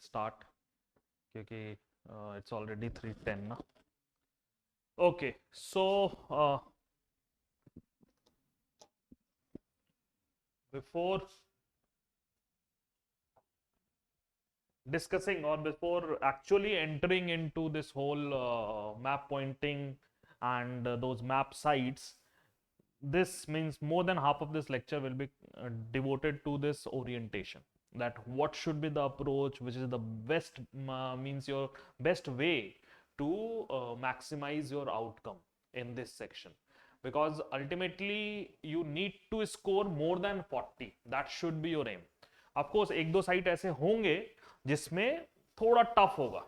start क्योंकि it's already 3:10 ना. Okay, so before discussing or before actually entering into this whole map pointing and those map sites, this means more than half of this lecture will be devoted to this orientation, that what should be the approach, which is the best means your best way to maximize your outcome in this section, because ultimately you need to score more than 40. That should be your aim. Of course एक दो site ऐसे होंगे जिसमें थोड़ा tough होगा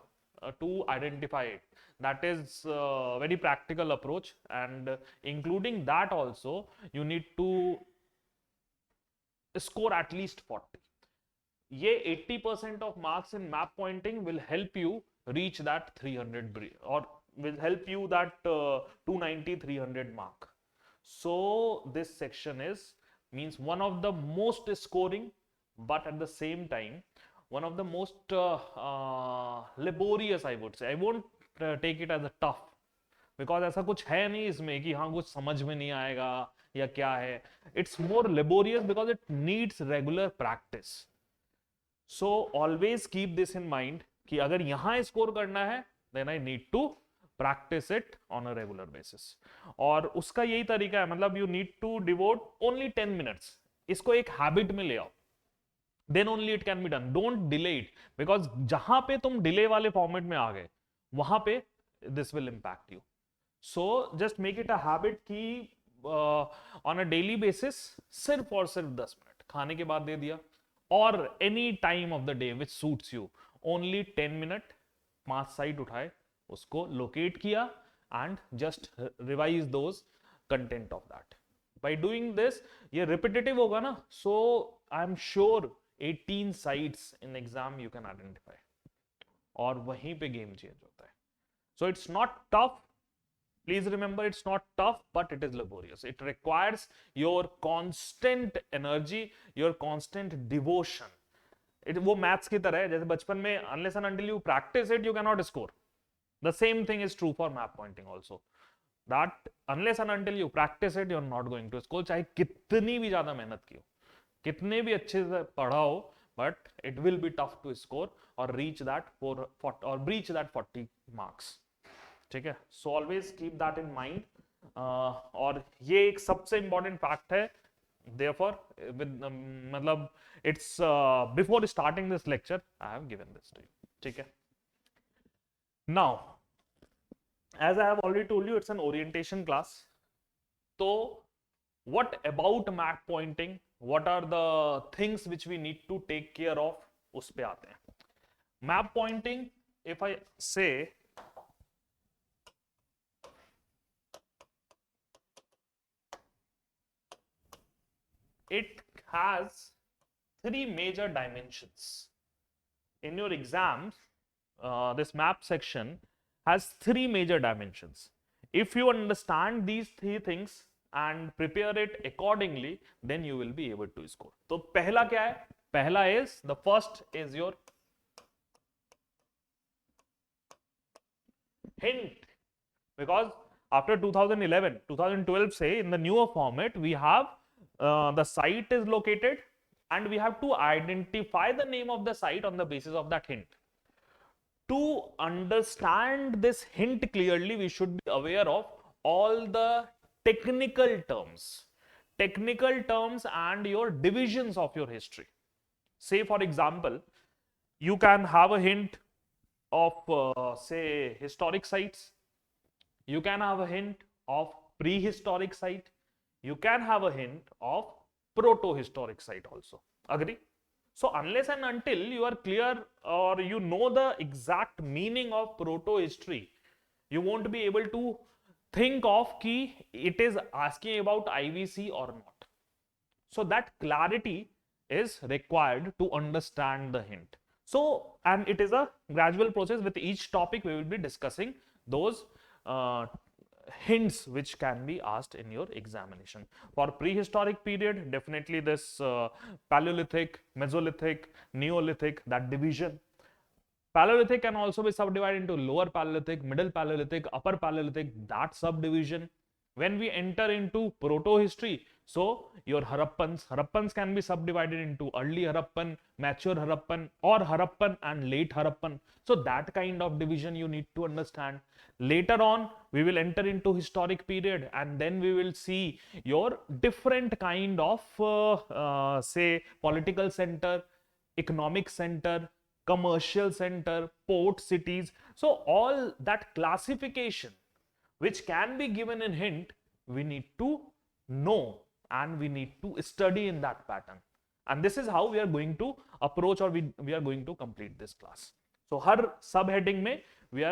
to identify it. That is a very practical approach, and including that also you need to score at least 40. ये 80% of marks in map pointing will help you reach that 300 or will help you that 290 300 mark. So this section is means one of the most scoring, but at the same time one of the most laborious, I would say. I won't take it as a tough, because ऐसा कुछ है नहीं इसमें कि हाँ कुछ समझ में नहीं आएगा या क्या है. It's more laborious because it needs regular practice. So always keep this in mind कि अगर यहाँ स्कोर करना है then I need to practice it on a regular basis. और उसका यही तरीका है, मतलब you need to devote only 10 minutes. इसको एक हैबिट में ले आओ, then only it can be done. Don't delay it, because जहां पे तुम डिले वाले फॉर्मेट में आ गए वहां पे this will impact you. So just make it a habit कि on a daily basis सिर्फ और सिर्फ 10 मिनट खाने के बाद दे दिया, और any time of the day which suits you, only 10 minute 5 site उठाए, उसको लोकेट किया and just revise those content of that. By doing this, ये repetitive होगा ना, so I'm sure 18 sites in exam you can identify, और वहीं पे game change होता है. So it's not tough. Please remember, it's not tough, but it is laborious. It requires your constant energy, your constant devotion. वो maths की तरह है, जैसे बचपन में unless and until you practice it, you cannot score. The same thing is true for map pointing also. That unless and until you practice it, you're not going to score. चाहे कितनी भी ज्यादा मेहनत की हो, कितने भी अच्छे से पढ़ा हो, but it will be tough to score or reach that or breach that 40 marks. ठीक है, so always keep that in mind. और ये एक सबसे important fact है. Therefore, with मतलब it's before starting this lecture, I have given this to you. ठीक है. Now, as I have already told you, it's an orientation class. So, what about map pointing? What are the things which we need to take care of? उस पे आते हैं. Map pointing, if I say it has 3 major dimensions. In your exams, this map section has 3 major dimensions. If you understand these 3 things and prepare it accordingly, then you will be able to score. तो पहला क्या है? पहला is, the first is your hint, because after 2011, 2012 say in the newer format we have the site is located and we have to identify the name of the site on the basis of that hint. To understand this hint clearly, we should be aware of all the technical terms and your divisions of your history. Say for example, you can have a hint of say historic sites, you can have a hint of prehistoric site, you can have a hint of proto-historic site also. Agree? So unless and until you are clear or you know the exact meaning of proto-history, you won't be able to think of ki it is asking about IVC or not. So that clarity is required to understand the hint. So, and it is a gradual process. With each topic we will be discussing those hints which can be asked in your examination. For prehistoric period, definitely this Paleolithic, Mesolithic, Neolithic, that division. Paleolithic can also be subdivided into lower Paleolithic, middle Paleolithic, upper Paleolithic, that subdivision. When we enter into proto-history, so your Harappans can be subdivided into early Harappan, mature Harappan, or Harappan and late Harappan. So that kind of division you need to understand. Later on, we will enter into historic period, and then we will see your different kind of say political center, economic center, commercial center, port cities. So all that classification which can be given in hint, we need to know and we need to study in that pattern. And this is how we are going to approach, or we are going to complete this class. So har subheading mein we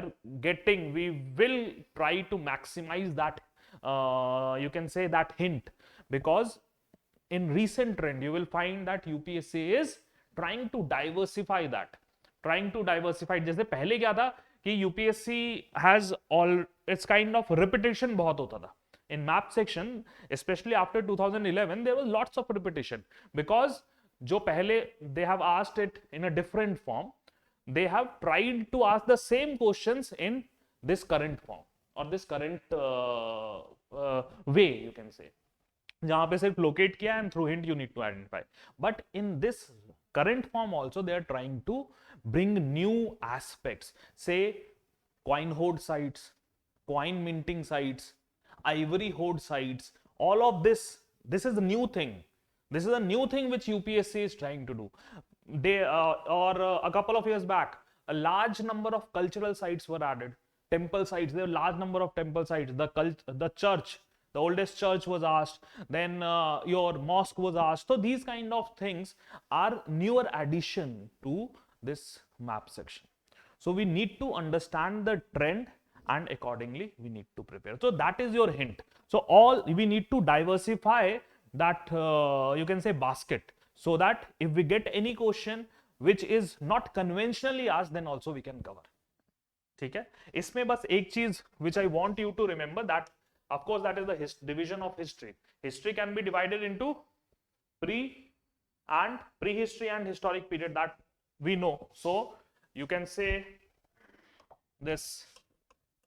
will try to maximize that you can say that hint, because in recent trend you will find that UPSC is trying to diversify that, जैसे पहले क्या था कि UPSC has all its kind of repetition बहुत होता था in map section, especially after 2011 there was lots of repetition, because जो पहले they have asked it in a different form, they have tried to ask the same questions in this current form or this current way you can say, जहां पे सिर्फ locate किया and through hint you need to identify. But in this current form also they are trying to bring new aspects, say coin hoard sites, coin minting sites, ivory hoard sites. All of this is a new thing. This is a new thing which UPSC is trying to do. They a couple of years back, a large number of cultural sites were added. Temple sites, there were a large number of temple sites. The church, the oldest church was asked. Then your mosque was asked. So these kind of things are newer addition to this map section. So we need to understand the trend and accordingly we need to prepare. So that is your hint. So all we need to diversify that you can say basket, so that if we get any question which is not conventionally asked, then also we can cover. ठीक है, इसमें बस एक चीज which I want you to remember, that of course that is the division of history. History can be divided into prehistory and historic period, that we know. So you can say this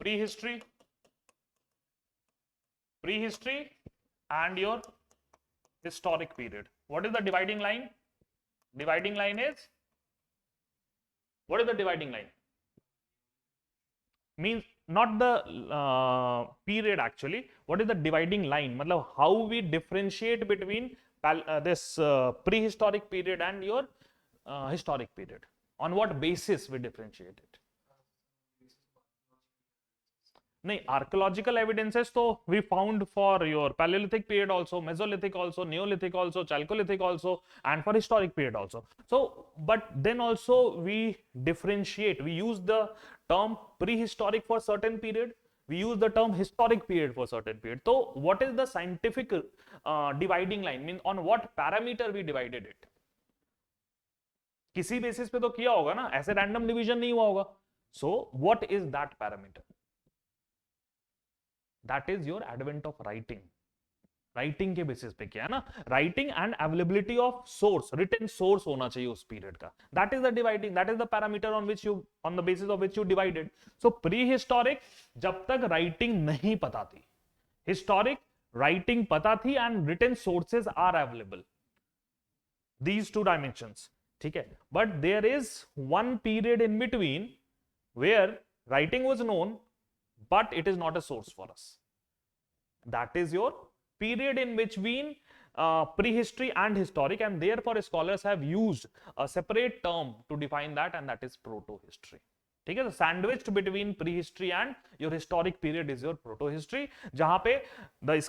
prehistory and your historic period. What is the dividing line? Dividing line is, what is the dividing line? Means not the period actually. What is the dividing line? मतलब how we differentiate between this prehistoric period and your historic period. On what basis we differentiate it? नहीं, archaeological evidences तो we found for your Paleolithic period also, Mesolithic also, Neolithic also, Chalcolithic also, and for historic period also. So, but then also we differentiate. We use the term prehistoric for certain period. We use the term historic period for certain period. So, what is the scientific dividing line? Means on what parameter we divided it? किसी basis पे तो किया होगा ना, ऐसे random division नहीं हुआ होगा. So, what is that parameter? That is your advent of writing. Writing के basis पे क्या है ना, writing and availability of source, written source होना चाहिए उस period का. That is the dividing, that is the parameter on the basis of which you divided. So prehistoric जब तक writing नहीं पता थी, historic writing पता थी and written sources are available. These two dimensions, ठीक है. But there is one period in between where writing was known, but it is not a source for us. That is your period in between prehistory and historic, and therefore scholars have used a separate term to define that, and that is proto-history. ठीक है, so sandwiched between prehistory and your historic period is your proto-history, जहां पे the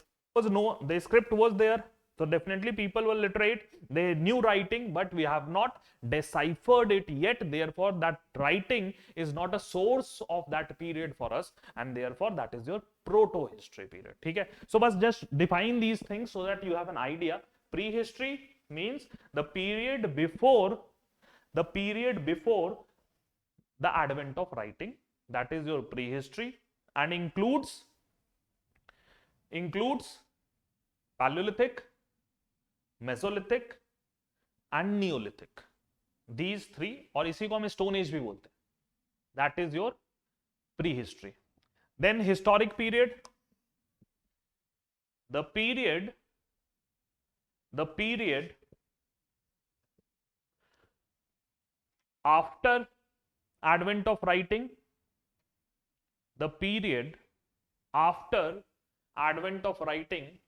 script was there. So definitely people were literate, they knew writing, but we have not deciphered it yet. Therefore, that writing is not a source of that period for us, and therefore that is your proto-history period. Okay? So, but just define these things so that you have an idea. Prehistory means the period before the advent of writing. That is your prehistory, and includes Paleolithic, Mesolithic and Neolithic. These three, और इसी को हम stone age भी बोलते हैं. That is your prehistory. Then historic period. The period after advent of writing, the period after advent of writing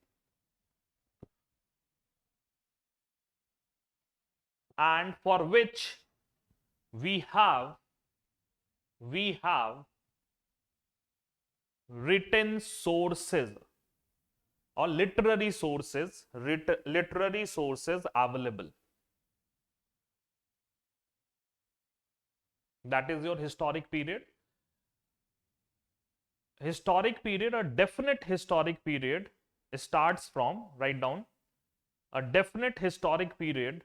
and for which we have written sources or literary sources available. That is your historic period. Historic period, a definite historic period starts from, write down, a definite historic period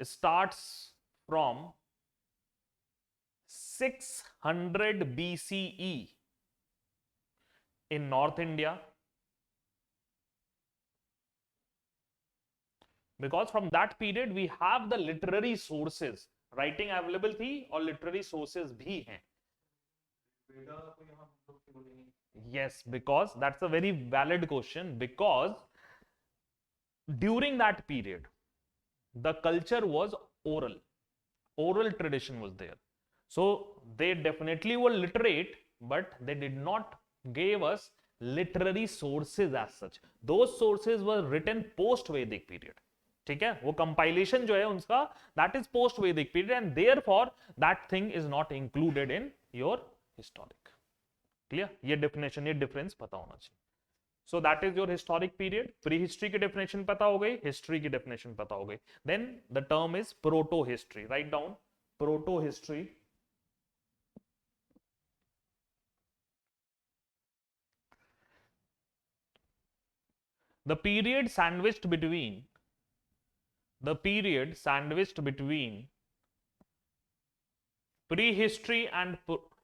starts from 600 BCE in North India, because from that period we have the literary sources, writing available थी और literary sources भी हैं. Yes, because that's a very valid question, because during that period the culture was oral tradition was there, so they definitely were literate, but they did not give us literary sources as such. Those sources were written post Vedic period. ठीक है, वो compilation जो है उनका that is post Vedic period, and therefore that thing is not included in your historic. Clear? ये definition, ये difference पता होना चाहिए. So that is your historic period. Prehistory की definition पता हो गई, history की definition पता हो गई. Then the term is proto-history. Write down proto-history. The period sandwiched between prehistory and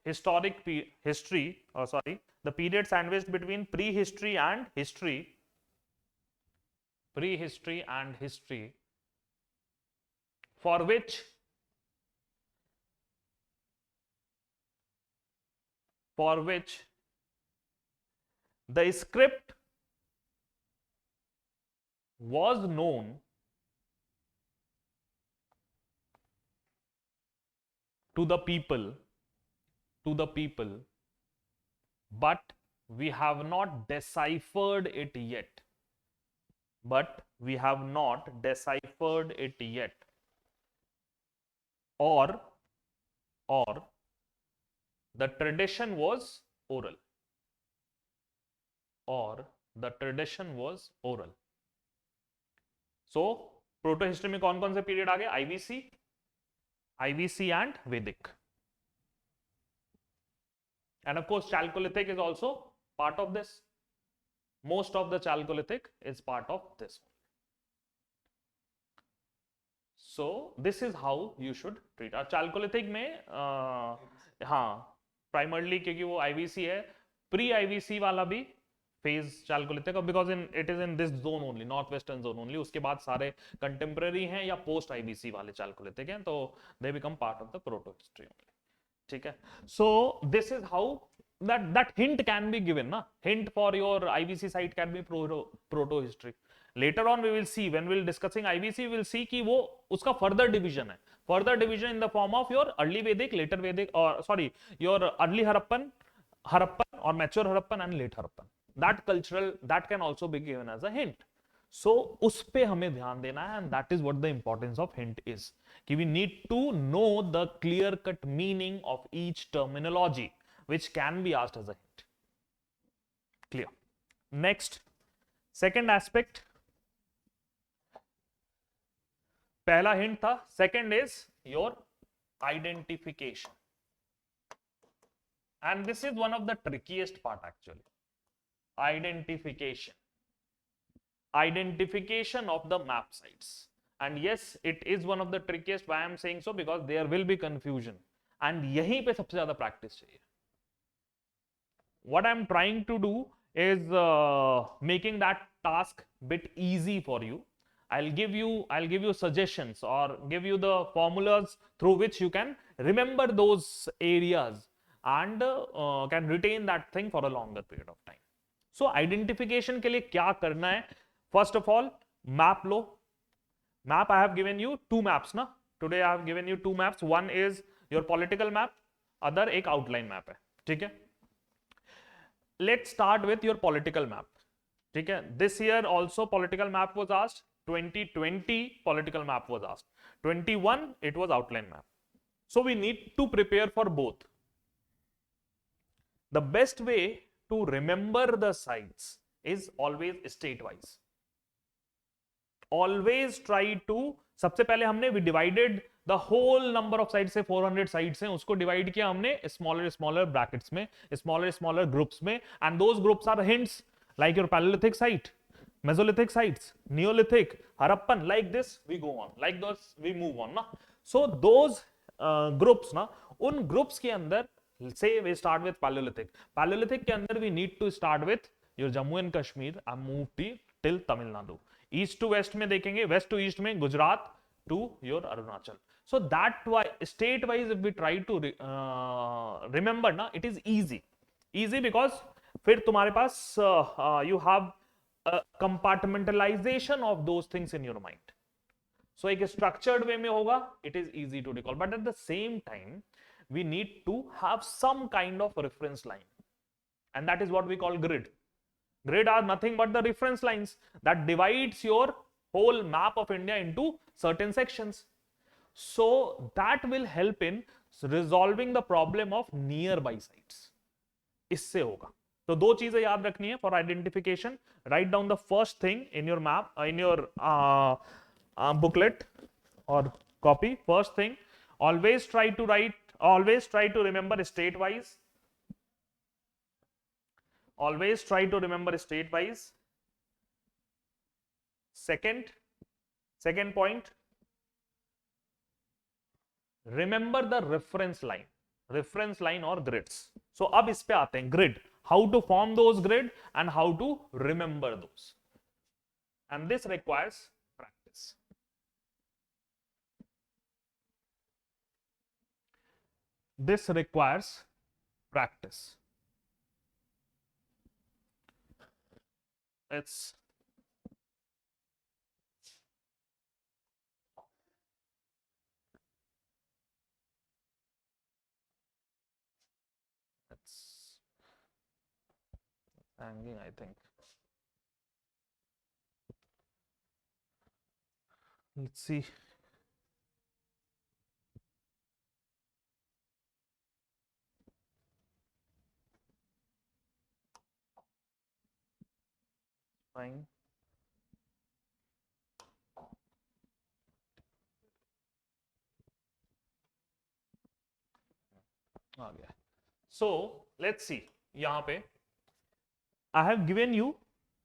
historic history, the period sandwiched between prehistory and history, for which the script was known to the people, but we have not deciphered it yet. Or the tradition was oral. So proto history में कौन कौन से period आ गए? IVC and Vedic, and of course Chalcolithic is also part of this. Most of the Chalcolithic is part of this. So this is how you should treat. Chalcolithic में हाँ primarily क्योंकि वो IVC है, pre IVC वाला भी phase Chalcolithic, because it is in this zone only, north western zone only. उसके बाद सारे contemporary हैं या post IVC वाले Chalcolithic हैं, तो they become part of the proto history only. ठीक है. So this is how that hint can be given na. Hint for your IVC site can be proto history. Later on we will see, when we will discussing IVC, we will see कि वो उसका further division है, in the form of your early Vedic, later Vedic, or sorry, your early Harappan or mature Harappan and late Harappan. That cultural, that can also be given as a hint. So उस पे हमें ध्यान देना है, and that is what the importance of hint is, कि we need to know the clear cut meaning of each terminology which can be asked as a hint. Clear? Next, second aspect. पहला hint था, second is your identification, and this is one of the trickiest part actually. Identification of the map sites, and yes, it is one of the trickiest. Why I am saying so? Because there will be confusion, and यहीं पे सबसे ज़्यादा practice चाहिए. What I am trying to do is making that task bit easy for you. I'll give you suggestions or give you the formulas through which you can remember those areas and can retain that thing for a longer period of time. So identification के लिए क्या करना है? First of all, map low. Map, I have given you two maps ना. Today I have given you two maps. One is your political map, other एक outline map है. ठीक है? Let's start with your political map. ठीक है? This year also political map was asked. 2020 political map was asked. 21 it was outline map. So we need to prepare for both. The best way to remember the sites is always state wise. Always try to, सबसे पहले हमने we divided the whole number of sites से 400 sites हैं, उसको divide किया हमने smaller brackets में, smaller groups में, and those groups are hints like your Paleolithic site, Mesolithic sites, Neolithic, Harappan, like this we go on, like those we move on ना. So those groups ना, उन groups के अंदर say we start with Paleolithic. Paleolithic के अंदर we need to start with your Jammu and Kashmir and move till Tamil Nadu. East to west में देखेंगे, west to east में Gujarat to your Arunachal. So that why state wise if we try to remember ना, it is easy because फिर तुम्हारे पास you have a compartmentalization of those things in your mind. So एक structured way में होगा, it is easy to recall, but at the same time we need to have some kind of reference line, and that is what we call grid. Grid are nothing but the reference lines that divides your whole map of India into certain sections. So that will help in resolving the problem of nearby sites. इससे होगा. तो दो चीजें याद रखनी है for identification. Write down the first thing in your map, in your booklet or copy. First thing, always try to remember state wise. Always try to remember state wise. Second point, remember the reference line or grids. So अब इस पे आते हैं grid, how to form those grid and how to remember those, and this requires practice. This requires practice. It's hanging, I think. Let's see. Fine. आ गया. So let's see. यहाँ पे I have given you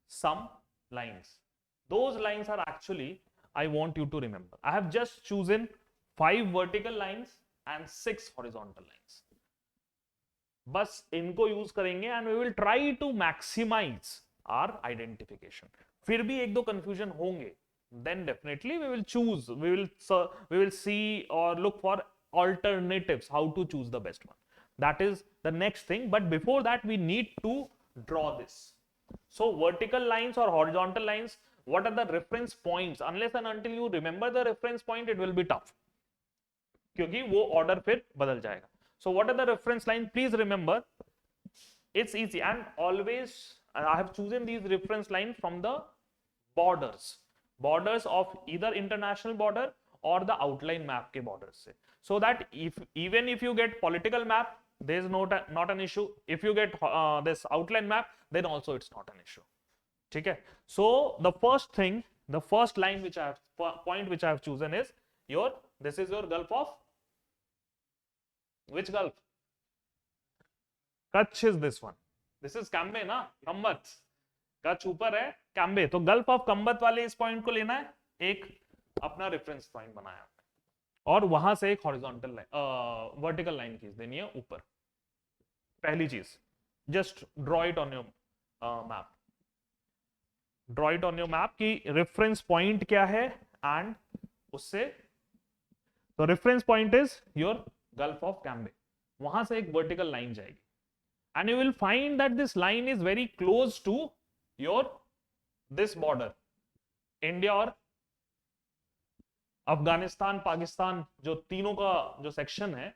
some lines. Those lines are actually I want you to remember. I have just chosen 5 vertical lines and 6 horizontal lines. बस इनको use करेंगे and we will try to maximize our identification. फिर भी एक दो confusion होंगे. Then definitely we will choose. We will see or look for alternatives how to choose the best one. That is the next thing. But before that we need to draw this. So vertical lines or horizontal lines, what are the reference points? Unless and until you remember the reference point, it will be tough. क्योंकि वो order फिर बदल जाएगा. So what are the reference lines? Please remember, it's easy, and always I have chosen these reference lines from the borders of either international border or the outline map के borders से. So that even if you get political map, there is not an issue. If you get this outline map, then also it's not an issue. ठीक है? So the first thing, the first line which I have chosen is this is your Gulf of, which Gulf? Kutch is this one. This is Kambe ना, Kambat. Kutch ऊपर है, Kambe. तो Gulf of Kambat वाले इस point को लेना है, एक अपना रेफरेंस पॉइंट बनाया और वहां से एक हॉरिजॉन्टल लाइन, वर्टिकल लाइन खींच देनी है ऊपर. पहली चीज, just draw it on your map. Draw it on your map कि रेफरेंस पॉइंट क्या है एंड उससे, तो reference point is your Gulf of Cambay, वहां से एक वर्टिकल लाइन जाएगी and you will find that this line is very close to your this border, India और अफगानिस्तान पाकिस्तान जो तीनों का जो सेक्शन है,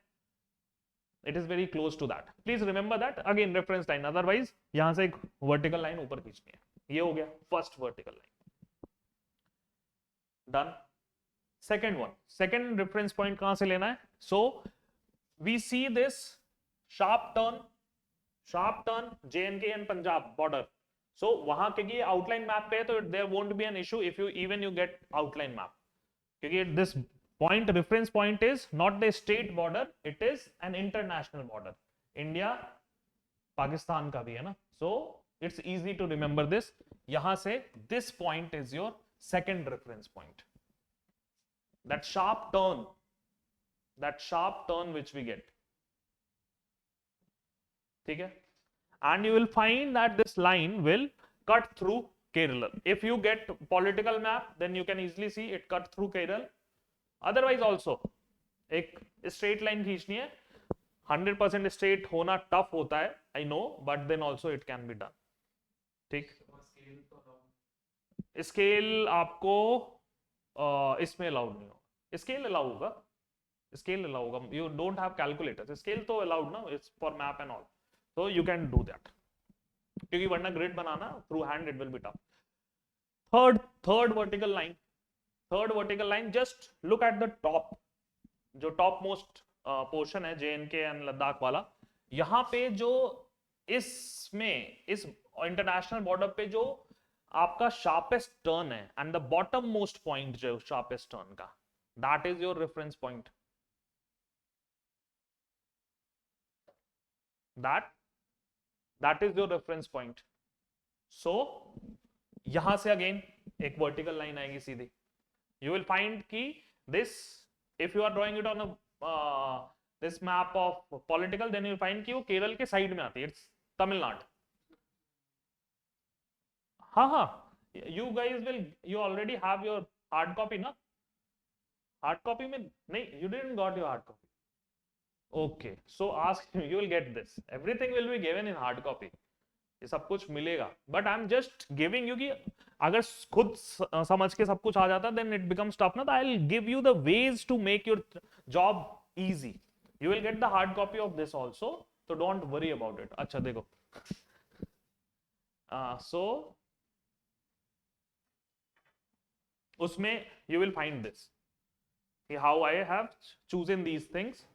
it is very close to that, please remember that again reference line, otherwise यहां से एक वर्टिकल लाइन ऊपर खींचनी है। ये हो गया first vertical line, done. Second one, second reference point कहां से लेना है, so we see this sharp turn JNK and Punjab border, so वहां क्योंकि आउटलाइन मैप पे है तो there won't be an issue if you even you get outline map, क्योंकि this point reference point is not the state border, it is an international border, India Pakistan का भी है ना, so it's easy to remember this, यहां से this point is your second reference point, that sharp turn which we get, ठीक है, and you will find that this line will cut through Kerala. If you get political map then you can easily see it cut through Kerala, otherwise also एक straight line खींचनी है, 100% straight होना tough होता है I know, but then also it can be done, ठीक। Scale आपको इसमें allowed नहीं होगा, स्केल अलाउ होगा, स्केल अलाउ होगा, you don't have calculator, scale तो अलाउड ना, it's for map and all, so you can do that, क्योंकि वरना grid banana through hand it will be tough. Third vertical line, just look at the top, जो top most portion है JNK and Ladakh वाला, यहां पे जो इसमें इस इंटरनेशनल बॉर्डर पे जो आपका शार्पेस्ट टर्न है and the bottom most point जो शार्पेस्ट टर्न का, that is your reference point, that is your reference point, so यहां से अगेन एक वर्टिकल लाइन आएगी सीधी, you will find कि this, if you are drawing it on a this map of political, then you will find कि वो केरल के side में आती है, it's तमिलनाडु, हाँ, you guys will, you already have your hard copy ना, hard copy में नहीं, you didn't got your hard copy, okay, so ask, you will get this, everything will be given in hard copy, ये सब कुछ मिलेगा, but I'm just giving you कि अगर खुद समझ के सब कुछ आ जाता then it becomes tough ना, तो I'll give you the ways to make your job easy, you will get the hard copy of this also, so don't worry about it। अच्छा देखो, so उसमें you will find this, how I have chosen these things,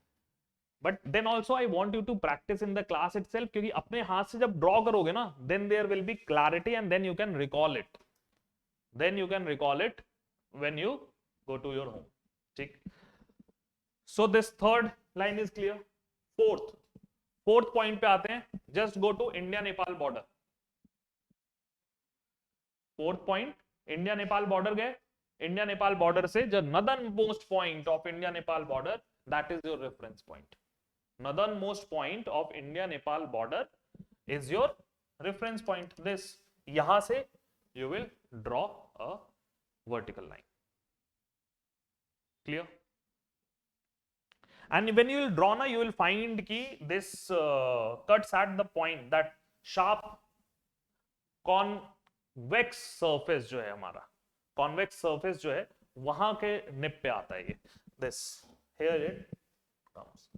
but then also I want you to practice in the class itself, क्योंकि अपने हाथ से जब draw करोगे ना then there will be clarity and then you can recall it, when you go to your home, ठीक। so this third line is clear। fourth point पे आते हैं, just go to India Nepal border, fourth point India Nepal border गए, India Nepal border से जो northernmost point of India Nepal border, that is your reference point, northernmost point of India Nepal border is your reference point, this, यहां से you will draw a vertical line, clear, and when you will draw na, you will find ki this cuts at the point, that sharp convex surface जो है हमारा, convex surface जो है वहां के निप पे आता है ये, this here it comes,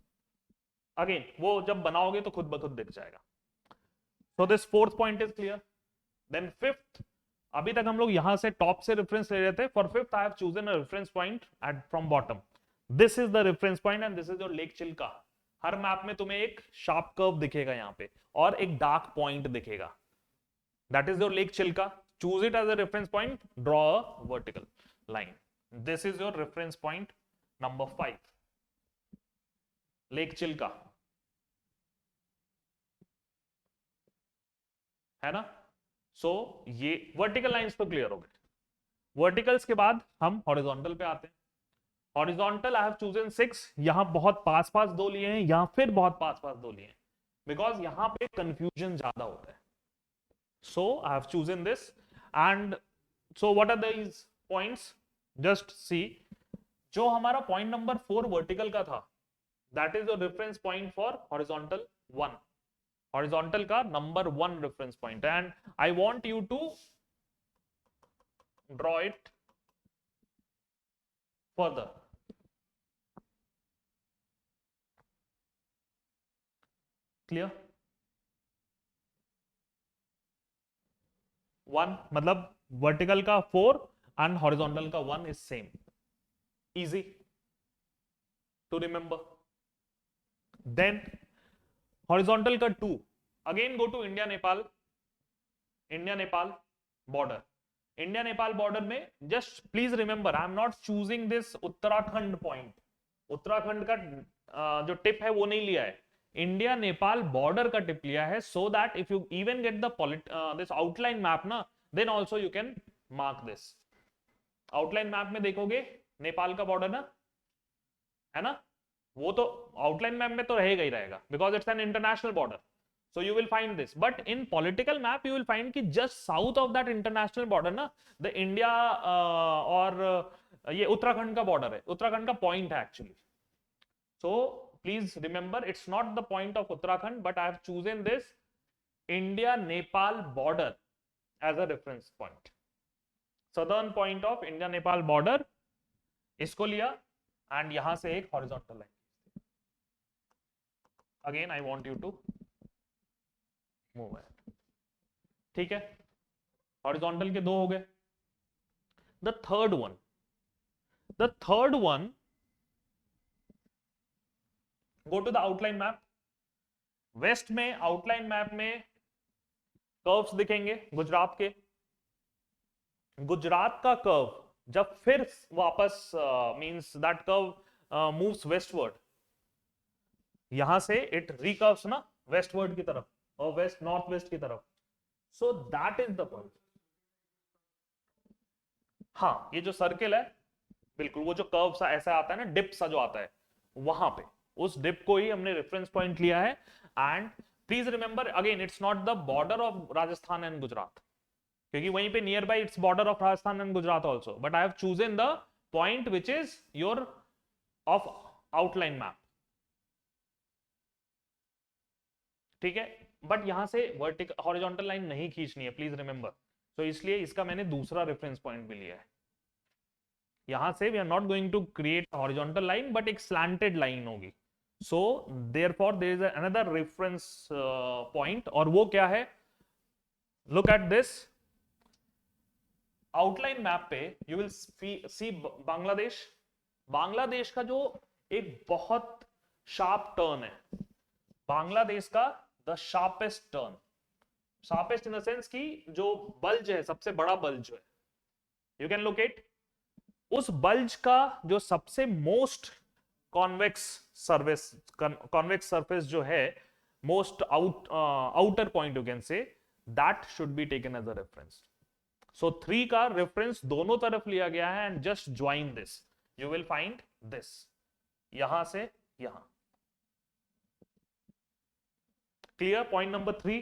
again वो जब बनाओगे तो खुद ब खुद दिख जाएगा, so this fourth point is clear, then fifth, अभी तक हम लोग यहां से टॉप से रेफरेंस ले रहे थे, for fifth I have chosen a reference point at from bottom, this is the reference point and this is your lake Chilka, हर मैप में तुम्हें एक शार्प कर्व दिखेगा यहाँ पे और एक डार्क पॉइंट दिखेगा, that is your lake Chilka, choose it as a reference point, draw a vertical line, this is your reference point number 5, lake Chilka, है ना, सो ये वर्टिकल लाइंस तो क्लियर हो गए, वर्टिकल्स के बाद हम हॉरिजॉन्टल पे आते हैं, हॉरिजॉन्टल आई हैव चूजन 6, यहां बहुत पास पास दो लिए हैं, यहां फिर बहुत पास पास दो लिए हैं, बिकॉज यहां पे कंफ्यूजन ज्यादा होता है, so I have chosen this and so what are these points, just see, जो हमारा पॉइंट नंबर 4 वर्टिकल का था, that is the reference point for horizontal 1, horizontal का number 1 reference point, and I want you to draw it further. Clear? 1 मतलब vertical का 4 and horizontal का 1 is same. Easy to remember. Then horizontal का 2, again go to India Nepal border. India Nepal border में just please remember I am not choosing this Uttarakhand point. Uttarakhand का जो tip है वो नहीं लिया है, इंडिया नेपाल बॉर्डर का टिप लिया है, so that if you even get the this outline map ना, then also you can mark this. Outline map में देखोगे नेपाल का बॉर्डर ना, है ना, वो तो आउटलाइन मैप में तो रहेगा ही रहेगा, because it's an international border. So you will find this, but in political map you will find कि just south of that international border ना, द इंडिया और ये उत्तराखंड का बॉर्डर है, उत्तराखंड का पॉइंट है actually. So please remember it's not the point of Uttarakhand, but I have chosen this India Nepal border as a reference point. Southern point of India Nepal border इसको लिया, and यहां से एक horizontal line. Again I want you to move it. ठीक है, horizontal के 2 हो गए. The third one, go to the outline map. West में आउटलाइन मैप में कर्व्स दिखेंगे गुजरात के. गुजरात का कर्व जब फिर वापस means that curve moves westward, यहां से इट रिकर्व्स ना वेस्टवर्ड की तरफ और वेस्ट नॉर्थ वेस्ट की तरफ. So that is the point. हाँ, ये जो सर्किल है बिल्कुल, वो जो कर्व सा ऐसा आता है ना, डिप सा जो आता है, वहां पे उस डिप को ही हमने रेफरेंस पॉइंट लिया है. And please remember again it's not the border of Rajasthan and Gujarat, क्योंकि वहीं पे near by its border of Rajasthan and Gujarat also, but I have chosen the point which is your of outline map. ठीक है, but यहां से vertical horizontal line नहीं खींचनी है, प्लीज रिमेंबर. तो इसलिए इसका मैंने दूसरा रेफरेंस पॉइंट भी लिया है. यहां से we are not going to create horizontal line, but एक स्लैंटेड लाइन होगी. So therefore there is another reference point, और वो क्या है? Look at this outline map पे. You will see Bangladesh. Bangladesh का जो एक बहुत शार्प टर्न है, बांग्लादेश का the sharpest turn, sharpest in the sense की जो बल्ज है, सबसे बड़ा बल्ज है, यू कैन लोकेट. उस बल्ज का जो सबसे मोस्ट कॉन्वेक्स सरफेस जो है, most outer point you can say, that should be taken as a reference. So 3 का रेफरेंस दोनों तरफ लिया गया है, and just join this, you will find this, यहां से यहां. Clear? Point number 3.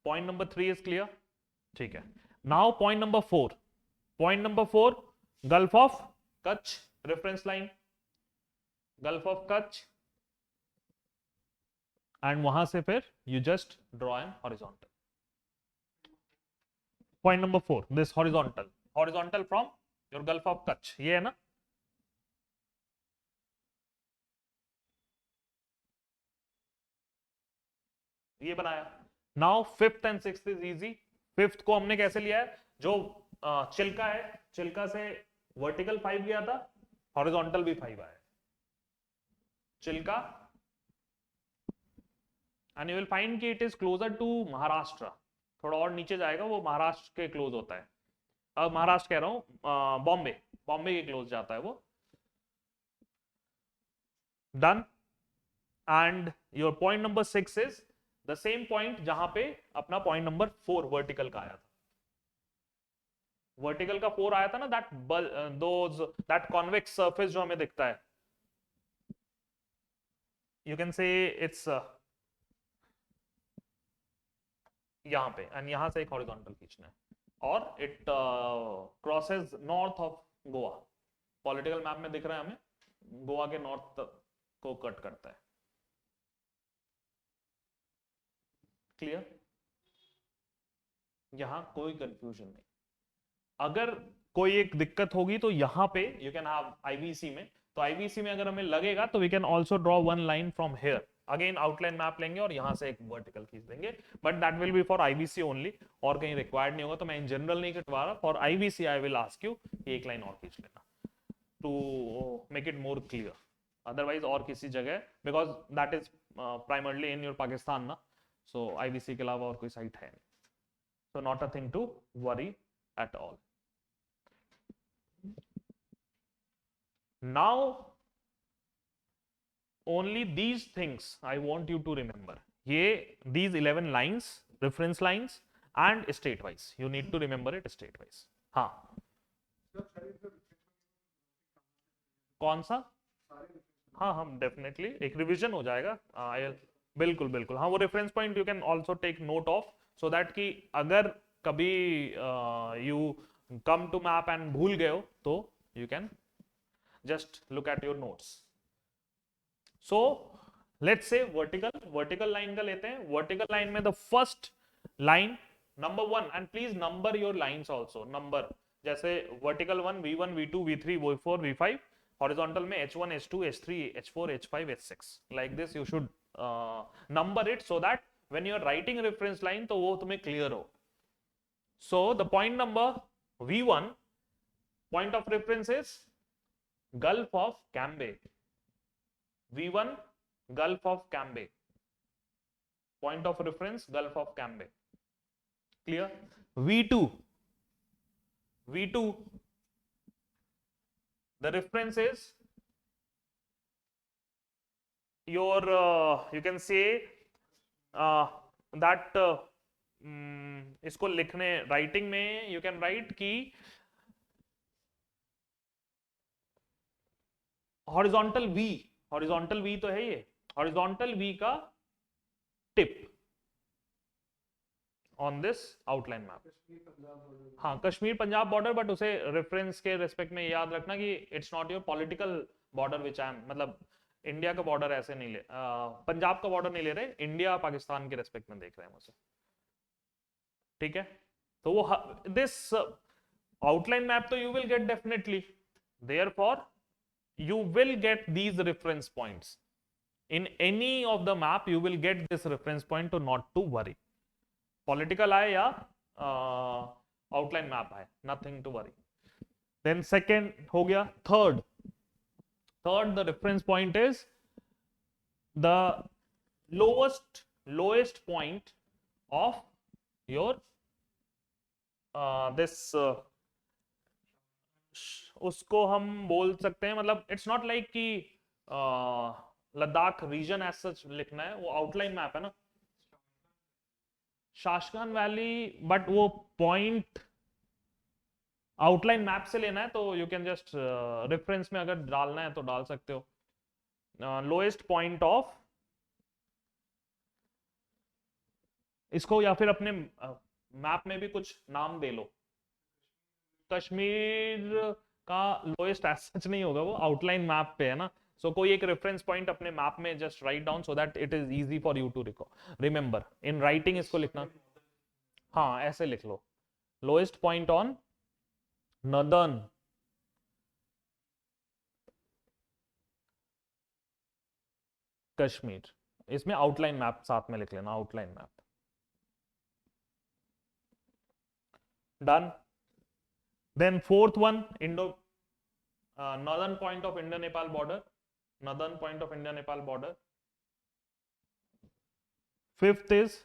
Point number 3 is clear. ठीक है, now point number 4. Point number 4, gulf of Kutch reference line, gulf of Kutch, and वहां से फिर you just draw an horizontal. Point number 4, this horizontal from your Gulf of Kutch, ये है ना. ये बनाया. Now 5th and 6th is easy. 5th को हमने कैसे लिया है? जो चिल्का है, चिल्का से वर्टिकल 5 गया था, हॉरिजॉन्टल भी 5 आया. Chilka, and you will find कि it is closer to Maharashtra. थोड़ा और नीचे जाएगा वो महाराष्ट्र के क्लोज होता है. अब महाराष्ट्र कह रहा हूं, बॉम्बे के क्लोज जाता है वो. Done. And your point number 6 is the same point जहां पे अपना पॉइंट नंबर 4 वर्टिकल का आया था. वर्टिकल का 4 आया था ना, दैट कॉन्वेक्स सरफेस जो हमें दिखता है, यू कैन से इट्स यहाँ पे, एंड यहाँ से एक हॉरिजॉन्टल खींचना है, और it crosses north of Goa. Political map में दिख रहा है हमें, गोवा के नॉर्थ को कट करता है। क्लियर? यहां कोई कंफ्यूजन नहीं। अगर कोई एक दिक्कत होगी तो यहां पे यू कैन हैव आईवीसी में, तो आईवीसी में अगर हमें लगेगा तो we can also draw one line from here, again outline map लेंगे और यहां से एक वर्टिकल खींच देंगे, but that will be for IVC only, और कहीं रिक्वायर्ड नहीं होगा, तो मैं इन जनरल नहीं कटवा रहा। For IVC I will ask you एक लाइन और खींच लेना to make it more clear, otherwise और किसी जगह, because that is primarily in your Pakistan ना, सो आईवीसी के अलावा और कोई साइट है नहीं, so not a thing to worry at all. Now only these things I want you to remember. ये these 11 lines, reference lines and state wise, you need to remember it state wise. हाँ, कौन सा? हाँ हम definitely एक revision हो जाएगा। बिल्कुल बिल्कुल, हाँ वो reference point you can also take note of, so that कि अगर कभी you come to map and भूल गए हो तो you can just look at your notes. So let's say vertical line का लेते हैं। वर्टिकल लाइन में the first line number 1, and please number your lines also, number जैसे vertical 1 V1 V2 V3 V4 V5, horizontal में H1 H2 H3 H4 H5 H6, like this you should number it so that when you are writing reference line तो वो तुम्हें clear हो। So the point number V1, point of reference is Gulf of Cambay, V1 Gulf of Cambay, point of reference Gulf of Cambay, clear? V2 the reference is your you can say that इसको लिखने writing में you can write कि horizontal we तो है, ये horizontal we का tip on this outline map. हाँ Kashmir Punjab border, but उसे रेफरेंस के रेस्पेक्ट में याद रखना कि it's not your political border which I am, मतलब इंडिया का बॉर्डर ऐसे नहीं ले, पंजाब का बॉर्डर नहीं ले रहे, इंडिया पाकिस्तान के रेस्पेक्ट में देख रहे हैं मुझे, ठीक है? तो वो दिस आउटलाइन मैप तो you will get definitely, therefore you will get these reference points in any of the map, you will get this reference point to not to worry, political आए या outline map आए, nothing to worry. Then second हो गया, third the reference point is the lowest point of your this उसको हम बोल सकते हैं, मतलब इट्स नॉट लाइक कि लद्दाख रीजन एज सच लिखना है, वो आउटलाइन मैप है ना, शाशकान वैली, बट वो पॉइंट आउटलाइन मैप से लेना है, तो यू कैन जस्ट रेफरेंस में अगर डालना है तो डाल सकते हो, लोएस्ट पॉइंट ऑफ, इसको या फिर अपने मैप में भी कुछ नाम दे लो, कश्मीर का लोएस्ट एज सच नहीं होगा, वो आउटलाइन मैप पे है ना, सो कोई एक रेफरेंस पॉइंट अपने मैप में just write down so that it is easy for you to remember in writing, इसको लिखना, हाँ ऐसे लिख लो, lowest point on northern Kashmir, इसमें आउटलाइन मैप साथ में लिख लेना, outline map, done. Then fourth one, northern point of Indo-Nepal border, northern point of Indo-Nepal border. Fifth is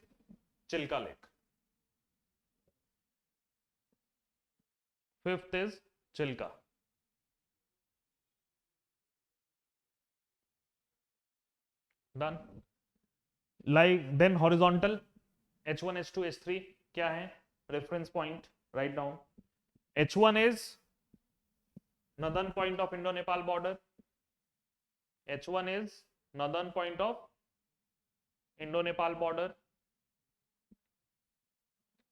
Chilka Lake. Fifth is Chilka. Done. Like then horizontal H1 H2 H3 क्या है? Reference point. Write down. H1 is northern point of Indo-Nepal border. H1 is northern point of Indo-Nepal border.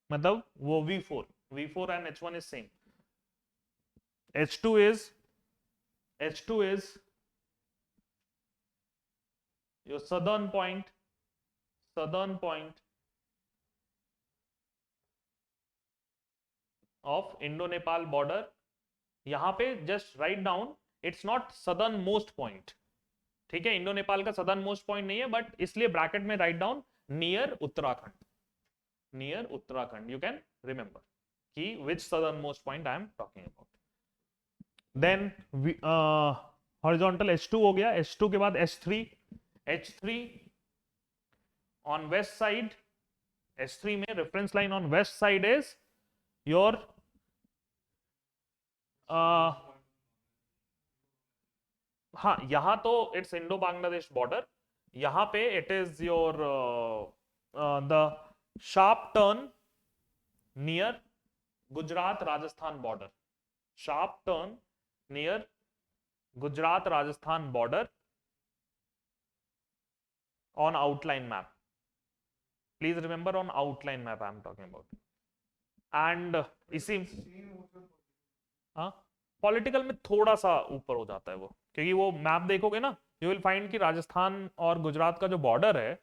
मतलब वो V4 and H1 is same. H2 is your southern point of Indo-Nepal border. यहां पे just write down, it's not southern most point, ठीक है, Indo Nepal का southern most point नहीं है, but इसलिए ब्रैकेट में write down near Uttarakhand, you can remember कि which southern most point I am talking about. Then horizontal H2 हो गया. H2 के बाद H3 on west side. H3 में reference line on west side is your हाँ, यहां तो इट्स इंडो बांग्लादेश बॉर्डर. यहां पे it is your the sharp turn near Gujarat Rajasthan border. Sharp turn near Gujarat Rajasthan border on outline map. Please remember, on outline map I am talking about. And इसी हाँ, political में थोड़ा सा ऊपर हो जाता है वो, क्योंकि वो मैप देखोगे ना, यू विल फाइंड कि राजस्थान और गुजरात का जो बॉर्डर है,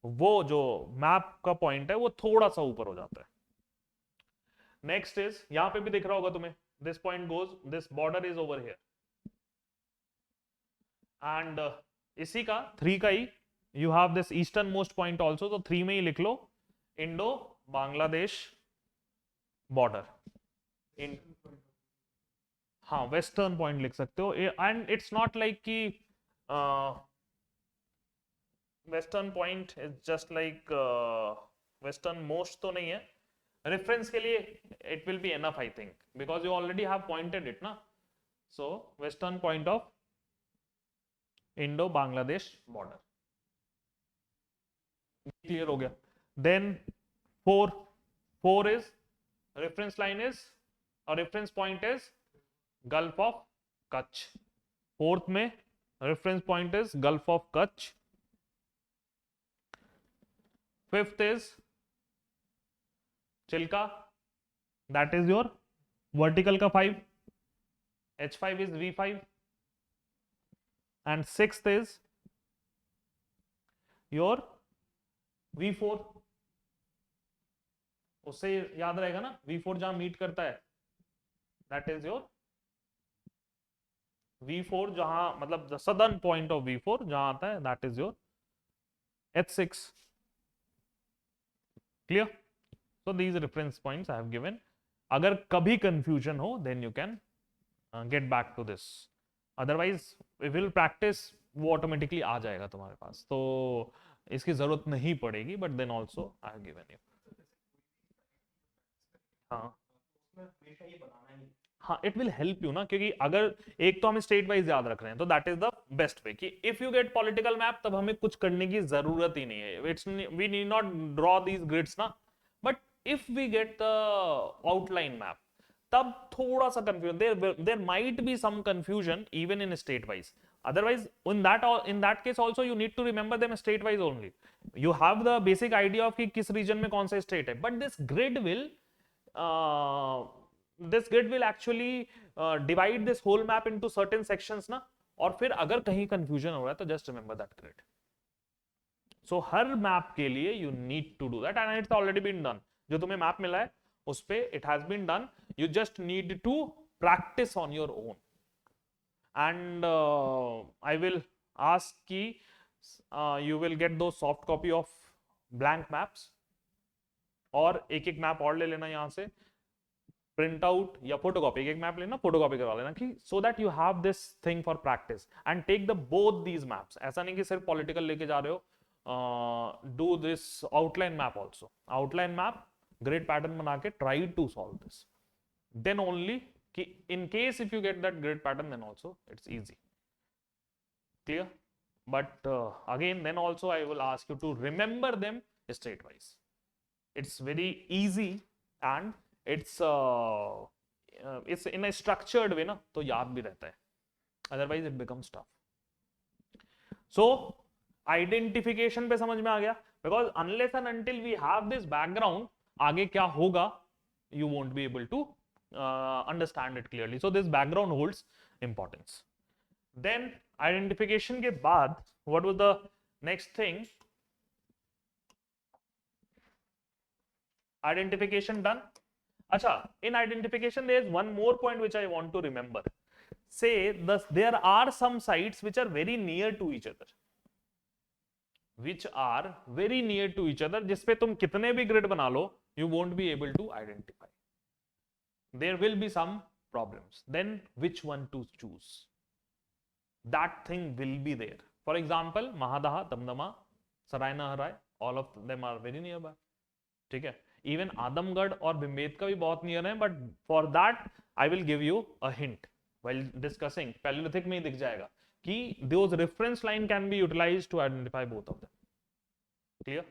वो जो मैप का पॉइंट है, वो थोड़ा सा ऊपर हो जाता है. नेक्स्ट इज, यहां पे भी दिख रहा होगा तुम्हें, this point goes, this border is over here. And इसी का 3 का ही you have this eastern most point also, तो 3 में ही लिख लो इंडो बांग्लादेश बॉर्डर. हाँ, वेस्टर्न पॉइंट लिख सकते हो. एंड इट्स नॉट लाइक कि western point is just like western most तो नहीं है. रेफरेंस के लिए it will be enough I think, because you already have pointed it ना. So western point of Indo Bangladesh border. Clear हो गया. Then 4 is reference line is और reference point is gulf of Kutch. 4th में reference point is gulf of Kutch. 5th is Chilka, that is your vertical का 5. H5 is V5 and 6th is your V4. उससे याद रहेगा ना, V4 जहां meet करता है, दैट इज योर V4, जहां मतलब the southern point of V4 जहां आता है, that is your H6. Clear? So these reference points I have given. अगर कभी कंफ्यूजन हो, then you can get back to this. Otherwise will practice, वो automatically आ जाएगा तुम्हारे पास, तो इसकी जरूरत नहीं पड़ेगी. But then also I have given you. हाँ हाँ, इट विल हेल्प यू ना, क्योंकि अगर एक तो हमें स्टेट वाइज याद रख रहे हैं, तो that is the best way कि if you get political map, तब हमें कुछ करने की जरूरत ही नहीं है. It's we need not draw these grids ना. But if we get the outline map, तब थोड़ा सा confusion, there might be some confusion even in state wise. Otherwise, in that case also you need to remember them state wise only. You have the basic idea of कि किस region में कौन सा state है. But this grid will actually divide this whole map into certain sections ना. और फिर अगर कहीं confusion हो रहा है, तो just remember that grid. So her map के लिए you need to do that, and it's already been done. जो तुम्हें map मिला है, उस पे it has been done. You just need to practice on your own. And I will ask ki you will get those soft copy of blank maps, और एक map और ले लेना यहाँ से, प्रिंट आउट या फोटोकॉपी. एक मैप लेना, फोटोकॉपी करवा लेना, कि so that you have this thing for practice. And take the both these maps. ऐसा नहीं कि सिर्फ पॉलिटिकल लेके जा रहे हो. Do this outline map also. Outline map grid pattern बना के try to solve this. Then only कि in case if you get that grid pattern, then also it's easy. Clear? But again, then also I will ask you to remember them state wise. It's very easy, and it's in a structured way ना, तो याद भी रहता है. Otherwise it becomes tough. So identification पे समझ में आ गया, because unless and until we have this background, आगे क्या होगा you won't be able to understand it clearly. So this background holds importance. Then identification के बाद what was the next thing? Identification done. Acha, in identification there is one more point which I want to remember. Say thus there are some sites which are very near to each other. Which are very near to each other, जिसपे तुम कितने भी grid बना लो, you won't be able to identify. There will be some problems. Then which one to choose? That thing will be there. For example, Mahadaha, Damdama, Sarainahara, all of them are very nearby. ठीक है? Even Adamgarh और Bhimbetka भी बहुत near है, but for that I will give you a hint while discussing. Paleolithic में ही दिख जाएगा कि those reference line can be utilized to identify both of them. Clear?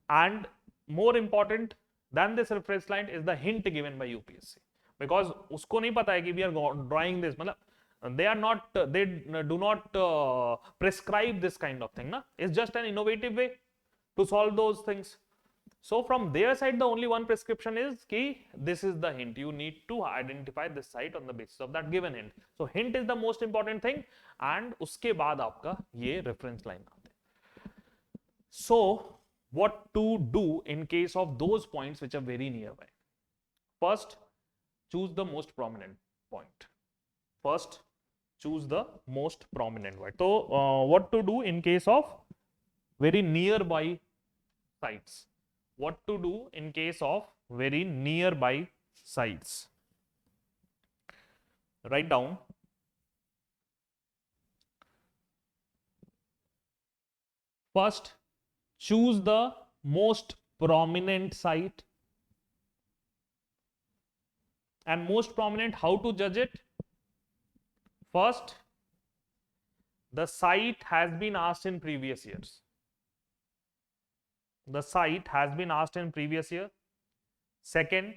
And more important than this reference line is the hint given by UPSC, because उसको नहीं पता है कि we are drawing this, मतलब they are not, they do not prescribe this kind of thing, ना? It's just an innovative way to solve those things. So from their side, the only one prescription is कि this is the hint. You need to identify this site on the basis of that given hint. So hint is the most important thing, and उसके बाद आपका ये reference line आते हैं. So what to do in case of those points which are very nearby? First, choose the most prominent point. First, choose the most prominent point. So what to do in case of very nearby sites? What to do in case of very nearby sites? Write down. First, choose the most prominent site. And most prominent, how to judge it? First, the site has been asked in previous years. The site has been asked in previous year. Second,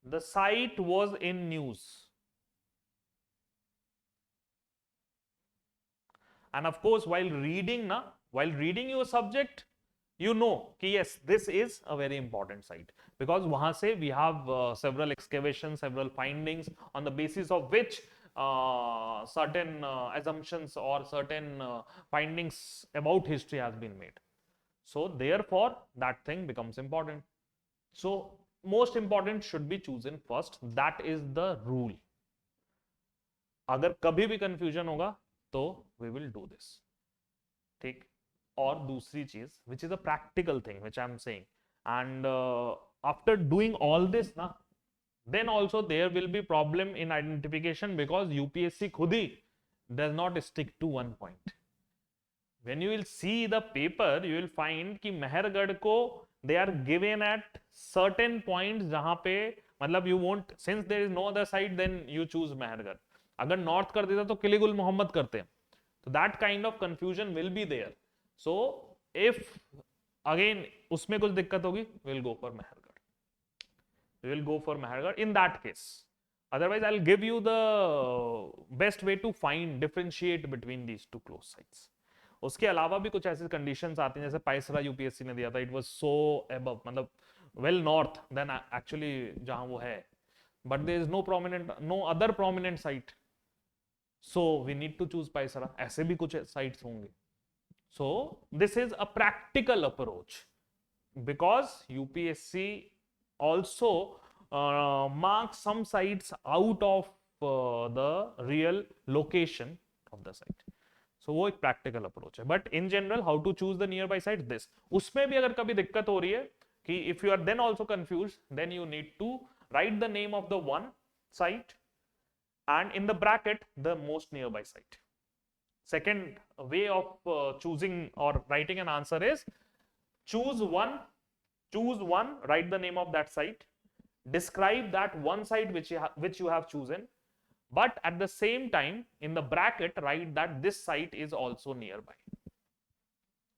the site was in news. And of course, while reading your subject, you know कि yes, this is a very important site, because वहां से we have several excavations, several findings on the basis of which certain assumptions or certain findings about history has been made. So therefore that thing becomes important. So most important should be chosen first. That is the rule. अगर कभी भी confusion होगा तो we will do this. ठीक. और दूसरी चीज which is a practical thing which I am saying, and after doing all this ना, then also there will be problem in identification, because UPSC खुद ही does not stick to one point. When you will see the paper, you will find कि मेहरगढ़ को they are given at certain points जहां पे मतलब you won't, since there is no other site, then you choose Mehrgarh. अगर north कर देता तो किले गुल मोहम्मद करते हैं. तो that kind of confusion will be there. So if again उसमें कुछ दिक्कत होगी, we will go for Mehrgarh. We will go for Nagar in that case. Otherwise, I'll give you the best way to find, differentiate between these two close sites. उसके अलावा भी कुछ ऐसे conditions आती हैं, जैसे पाइसरा यूपीएससी ने दिया था, it was so above, मतलब well north than actually जहां वो है, but there is no other prominent site, so we need to choose पाइसरा. ऐसे भी कुछ sites होंगे. So this is a practical approach, because UPSC also mark some sites out of the real location of the site. So वो एक practical approach है. But in general, how to choose the nearby site? This. उसमें भी अगर कभी दिक्कत हो रही है कि if you are then also confused, then you need to write the name of the one site and in the bracket the most nearby site. Second way of choosing or writing an answer is choose one, write the name of that site, describe that one site which you have chosen, but at the same time in the bracket write that this site is also nearby.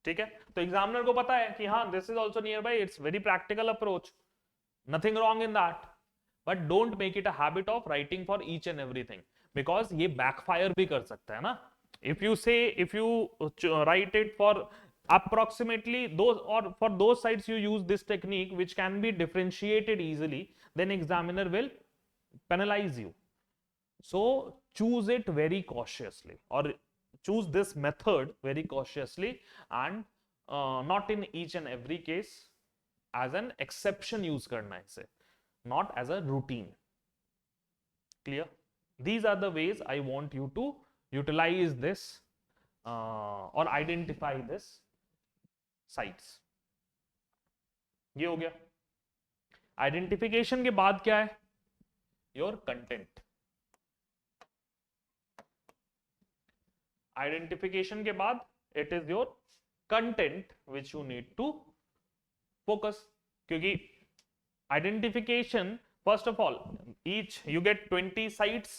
ठीक है? तो examiner को पता है कि हाँ, this is also nearby. It's very practical approach. Nothing wrong in that. But don't make it a habit of writing for each and everything, because ये backfire भी कर सकता है ना. If you write it for approximately those, or for those sites you use this technique which can be differentiated easily, then examiner will penalize you. So choose it very cautiously, or choose this method very cautiously, and not in each and every case, as an exception use karna hai ise, not as a routine. Clear? These are the ways I want you to utilize this or identify this sites. ये हो गया. Identification के बाद क्या है? Your content. Identification के बाद it is your content which you need to focus. क्योंकि identification, first of all, each you get 20 sites,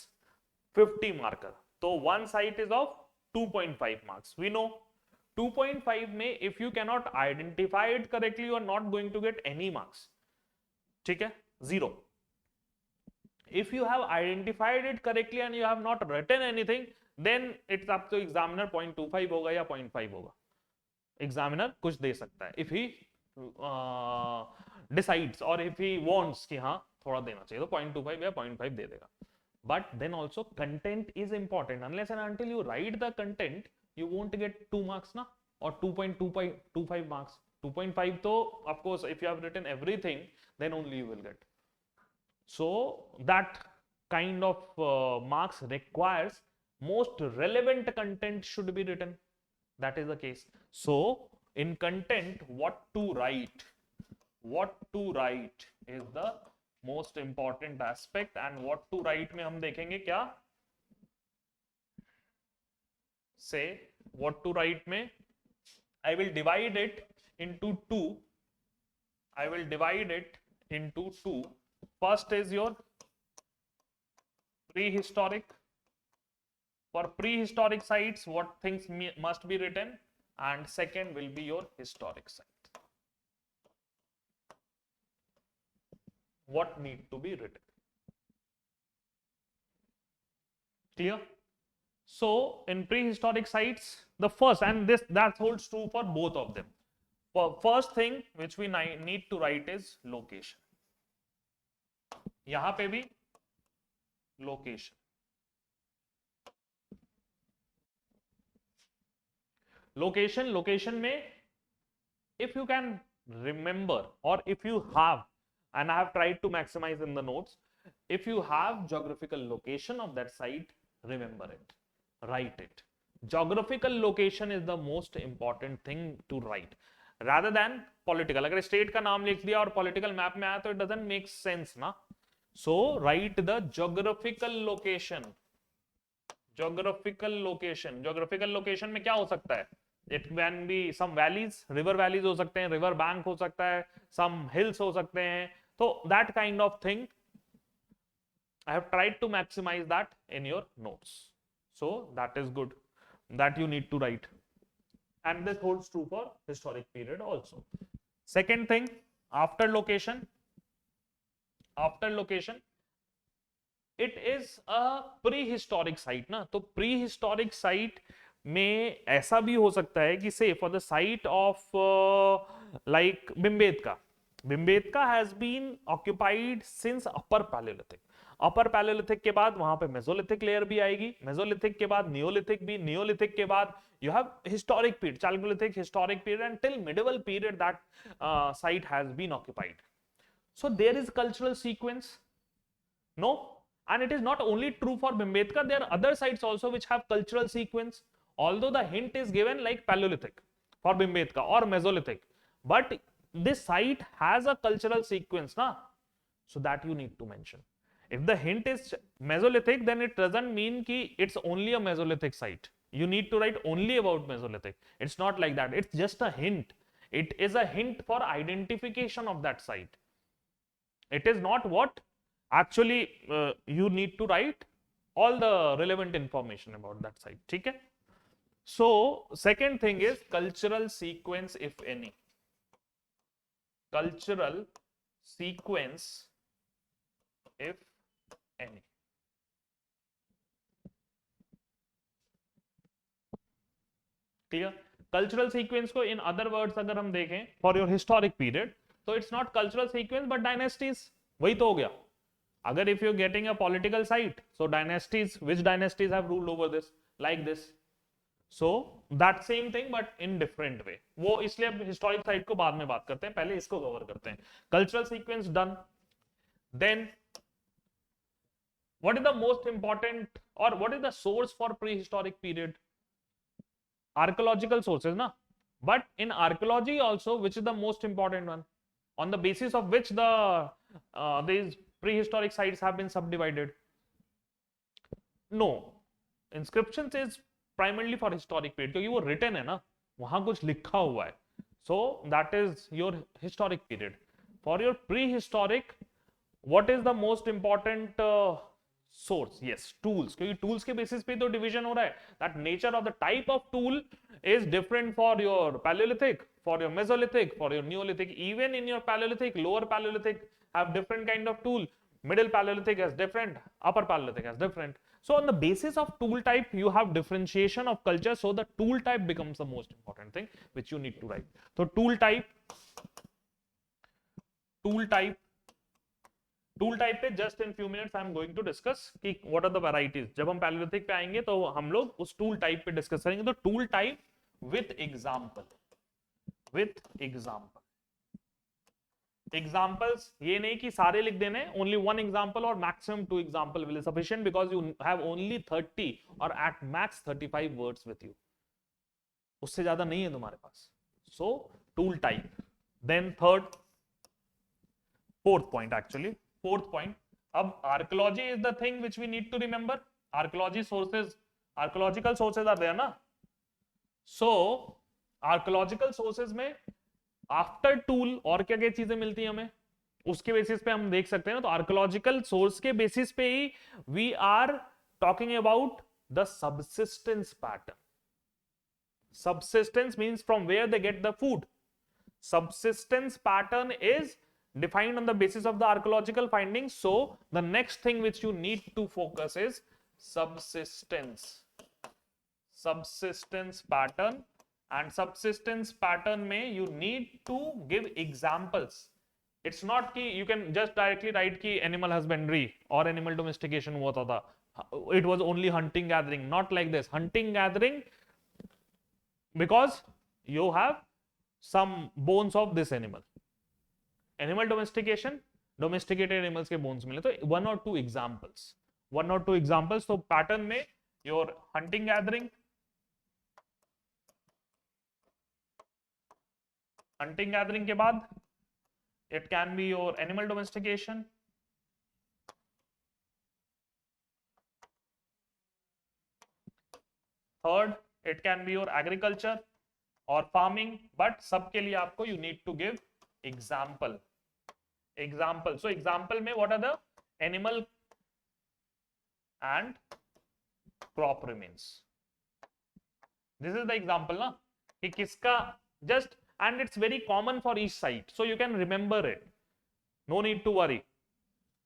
50 marker. तो one site is of 2.5 marks. We know 2.5 में if you cannot identify it correctly, you are not going to get any marks. ठीक है? 0. If you have identified it correctly and you have not written anything, then it's up to examiner. 0.25 होगा या 0.5 होगा. Examiner कुछ दे सकता है if he decides, or if he wants कि हाँ थोड़ा देना चाहिए, तो 0.25 या 0.5 दे देगा. But then also content is important. Unless and until you write the content, you won't get 2 marks na, or 2.25 marks. 2.5 to, of course, if you have written everything, then only you will get. So that kind of marks requires most relevant content should be written. That is the case. So in content, what to write is the most important aspect. And what to write में हम देखेंगे क्या? Say what to write में I will divide it into two. First is your prehistoric. For prehistoric sites, what things must be written, and second will be your historic site. What need to be written? Clear? So in prehistoric sites, the first, and that holds true for both of them. For first thing which we need to write is location. यहां पे भी location. Location में, if you can remember, or if you have, and I have tried to maximize in the notes, if you have geographical location of that site, remember it, write it. Geographical location is the most important thing to write, rather than political. अगर state का नाम लिख दिया और political map में आया तो it doesn't make sense ना. So write the geographical location. Geographical location में क्या हो सकता है? It can be some valleys, river valleys हो सकते हैं, river bank हो सकता है, some hills हो सकते हैं. So that kind of thing, I have tried to maximize that in your notes. So that is good, that you need to write. And this holds true for historic period also. Second thing, after location, it is a prehistoric site ना. तो prehistoric site में ऐसा भी हो सकता है कि say for the site of like Bhimbetka has been occupied since upper Paleolithic. Upper palaeolithic के बाद वहां पे मेसोलिथिक लेयर भी आएगी, मेसोलिथिक के बाद नियोलिथिक भी, नियोलिथिक के बाद you have historic period, Chalcolithic, historic period, and till medieval period that site has been occupied. So there is cultural sequence. No, and it is not only true for Bhimbetka, there are other sites also which have cultural sequence, although the hint is given like Paleolithic for Bhimbetka or Mesolithic, but this site has a cultural sequence na, so that you need to mention. If the hint is Mesolithic, then it doesn't mean ki it's only a Mesolithic site. You need to write only about Mesolithic. It's not like that. It's just a hint. It is a hint for identification of that site. It is not what actually you need to write all the relevant information about that site. Okay? So second thing is cultural sequence, if any. Cultural sequence, if any. Clear? Cultural sequence को in other words अगर हम देखें for your historic period, तो it's not cultural sequence but dynasties, वही तो हो गया. अगर if you getting a political site, so dynasties, which dynasties have ruled over this, like this. So that same thing but in different way. वो इसलिए अब historic site को बाद में बात करते हैं, पहले इसको कवर करते हैं. Cultural sequence done. Then what is the most important or what is the source for prehistoric period? Archaeological sources, na? But in archaeology also, which is the most important one, on the basis of which these prehistoric sites have been subdivided? No, inscriptions is primarily for historic period, क्योंकि वो written है ना, वहां कुछ लिखा हुआ है. So that is your historic period. For your prehistoric, what is the most important source? Yes, tools, क्योंकि tools के basis पे तो division हो रहा है. That nature of the type of tool is different for your Paleolithic, for your Mesolithic, for your Neolithic. Even in your Paleolithic, lower Paleolithic have different kind of tool. Middle Paleolithic has different, upper Paleolithic has different. So on the basis of tool type, you have differentiation of culture. So the tool type becomes the most important thing which you need to write. So tool type पे just in few minutes I am going to discuss कि what are the varieties. जब हम palaeolithic पे आएंगे तो हम लोग उस टूल टाइप पे डिस्कस करेंगे. तो tool type with example. Examples ये नहीं कि सारे लिख देने, ओनली वन एग्जाम्पल और maximum 2 example will sufficient because you have only 30 और at max 35 words with you, उससे ज्यादा नहीं है तुम्हारे पास. So tool type. Then fourth point. अब archaeology is the thing which we need to remember. Archaeological sources are there ना. So archaeological sources में आफ्टर टूल और क्या क्या चीजें मिलती है हमें, उसके बेसिस पे हम देख सकते हैं ना. तो आर्कियोलॉजिकल सोर्स के बेसिस पे ही we are talking about the subsistence pattern. Subsistence means from where they get the food. Subsistence pattern is defined on the basis of the archaeological findings. So the next thing which you need to focus is subsistence pattern. And subsistence pattern में you need to give examples. It's not कि you can just directly write कि animal husbandry or animal domestication हुआ था. It was only hunting gathering. Not like this. Hunting gathering because you have some bones of this animal. Animal domestication, domesticated animals के bones मिले. तो one or two examples. तो pattern में your hunting gathering के बाद it can be your animal domestication. Third, it can be your agriculture or farming. But सबके लिए आपको you need to give example. So example में what are the animal and crop remains. This is the example ना कि किसका just, and it's very common for each site, so you can remember it. No need to worry.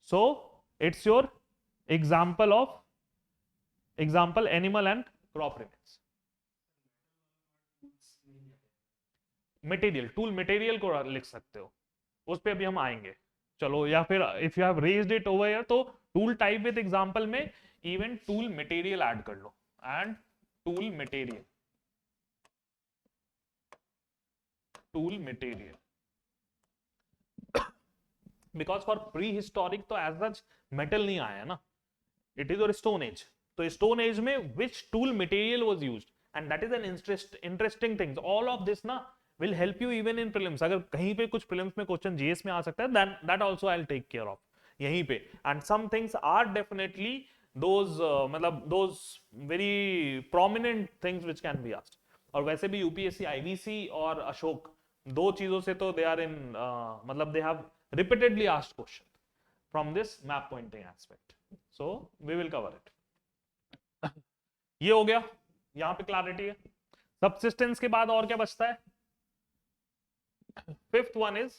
So it's your example animal and crop remains. Material, tool material को लिख सकते हो, उस पे अभी हम आएंगे. चलो, या फिर if you have raised it over here तो टूल टाइप विद एग्जांपल में इवन टूल मटेरियल ऐड कर लो. And tool material because for prehistoric तो एज सच मेटल नहीं आया ना, it is your stone age. तो स्टोन एज में which tool material was used, and that is an interesting things. All of this ना will help you even in prelims. अगर कहीं पे कुछ prelims में क्वेश्चन जीएस में आ सकता है, then that also I'll take care of यहीं पे. and some things are definitely those मतलब those very prominent things which can be asked. और वैसे भी यूपीएससी, आईवीसी और अशोक, दो चीजों से तो they are in मतलब they have repeatedly asked question from this map pointing aspect. So we will cover it. ये हो गया, यहाँ पे क्लैरिटी है. सबसिस्टेंस के बाद और क्या बचता है? Fifth one is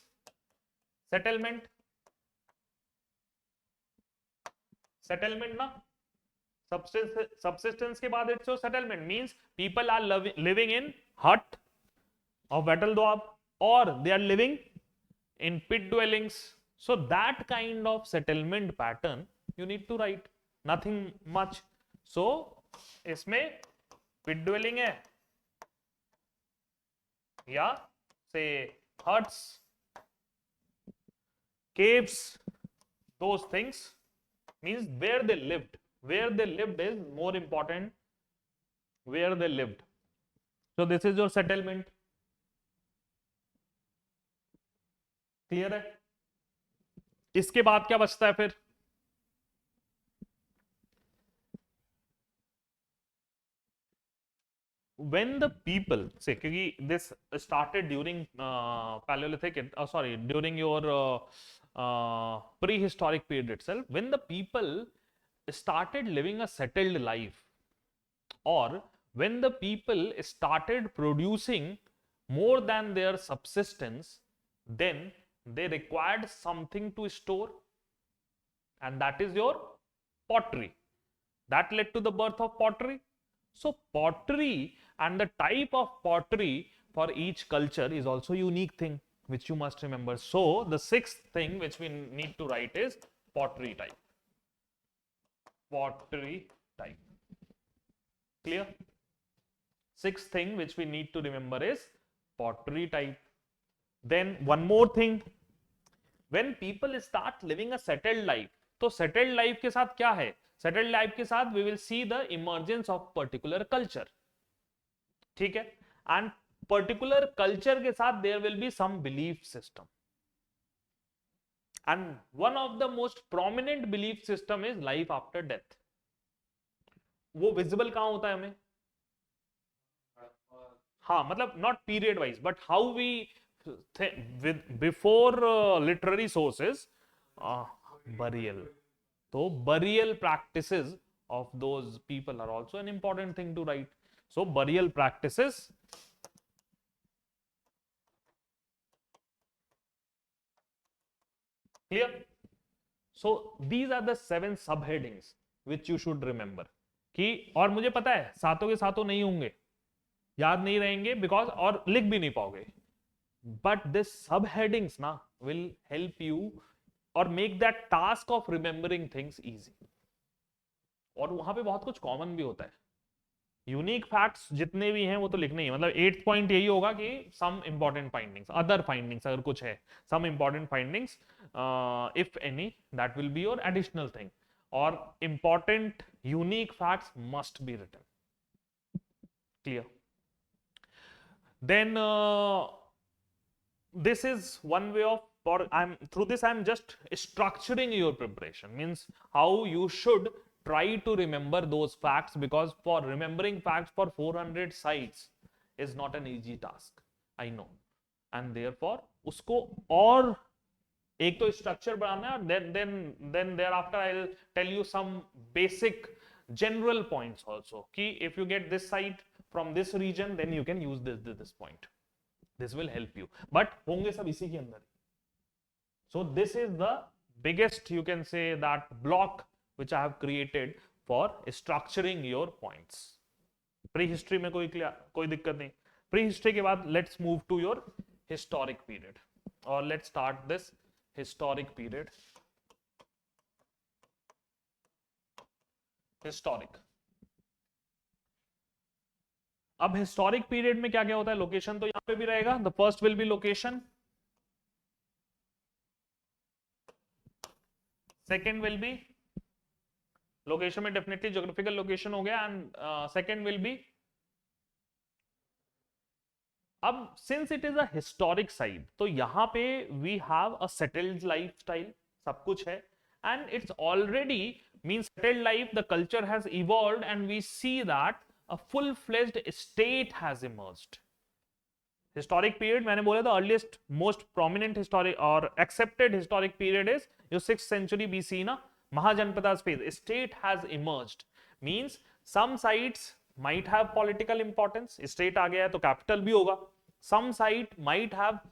settlement. Settlement ना, subsistence के बाद it's your settlement, means people are living in hut or wattle dwab, or they are living in pit dwellings. So that kind of settlement pattern you need to write, nothing much. So इसमें pit dwelling है या say huts, caves, those things, means where they lived. Where they lived is more important, where they lived. So this is your settlement. Clear है? इसके बाद क्या बचता है फिर? When the people say, क्योंकि this started during Paleolithic, sorry, during your prehistoric period itself, when the people started living a settled life, or when the people started producing more than their subsistence, then they required something to store, and that is your pottery. That led to the birth of pottery. So pottery and the type of pottery for each culture is also a unique thing which you must remember. So the sixth thing which we need to write is pottery type. Pottery type. Clear? Sixth thing which we need to remember is pottery type. Then one more thing, when people start living a settled life, तो settled life के साथ क्या है? Settled life के साथ we will see the emergence of particular culture. ठीक है? And particular culture के साथ there will be some belief system. And one of the most prominent belief system is life after death. वो visible कहाँ होता है हमें? हाँ, मतलब not period wise, but how we before literary sources, burial. So burial practices of those people are also an important thing to write. So burial practices. Clear? So these are the 7 subheadings which you should remember. कि और मुझे पता है सातों के सातों नहीं होंगे, याद नहीं रहेंगे, because और लिख भी नहीं पाओगे. But this subheadings ना will help you or make that task of remembering things easy. और वहां पे बहुत कुछ कॉमन भी होता है. यूनिक फैक्ट्स जितने भी हैं वो तो लिखने ही, मतलब 8th पॉइंट यही होगा कि some important findings, other findings अगर कुछ है, some important findings if any, that will be your additional thing, और important unique facts must be written. Clear? Then this is one way of, or through this I'm just structuring your preparation, means how you should try to remember those facts, because for remembering facts for 400 sites is not an easy task, I know, and therefore उसको और एक तो structure बनाना है, then thereafter I'll tell you some basic general points also, कि if you get this site from this region then you can use this point. This will help you, but होंगे सब इसी के अंदर. So this is the biggest, you can say, that block which I have created for structuring your points. Prehistory में कोई दिक्कत नहीं. Prehistory के बाद let's move to your historic period, or let's start this historic period. Historic. अब historic period में क्या क्या होता है? लोकेशन तो यहां पे भी रहेगा. The first will be location, second will be location में डेफिनेटली ज्योग्राफिकल लोकेशन हो गया, एंड सेकंड विल बी, अब since it is a historic site तो यहां पे we have a settled lifestyle, सब कुछ है, and it's already means settled life, the culture has evolved, and we see that a full-fledged state has emerged. Historic period, मैंने बोला था earliest most prominent historic or accepted historic period is जो 6th century BC ना, महाजनपदा's phase. State has emerged means some sites might have political importance. State आ गया है तो capital भी होगा. Some site might have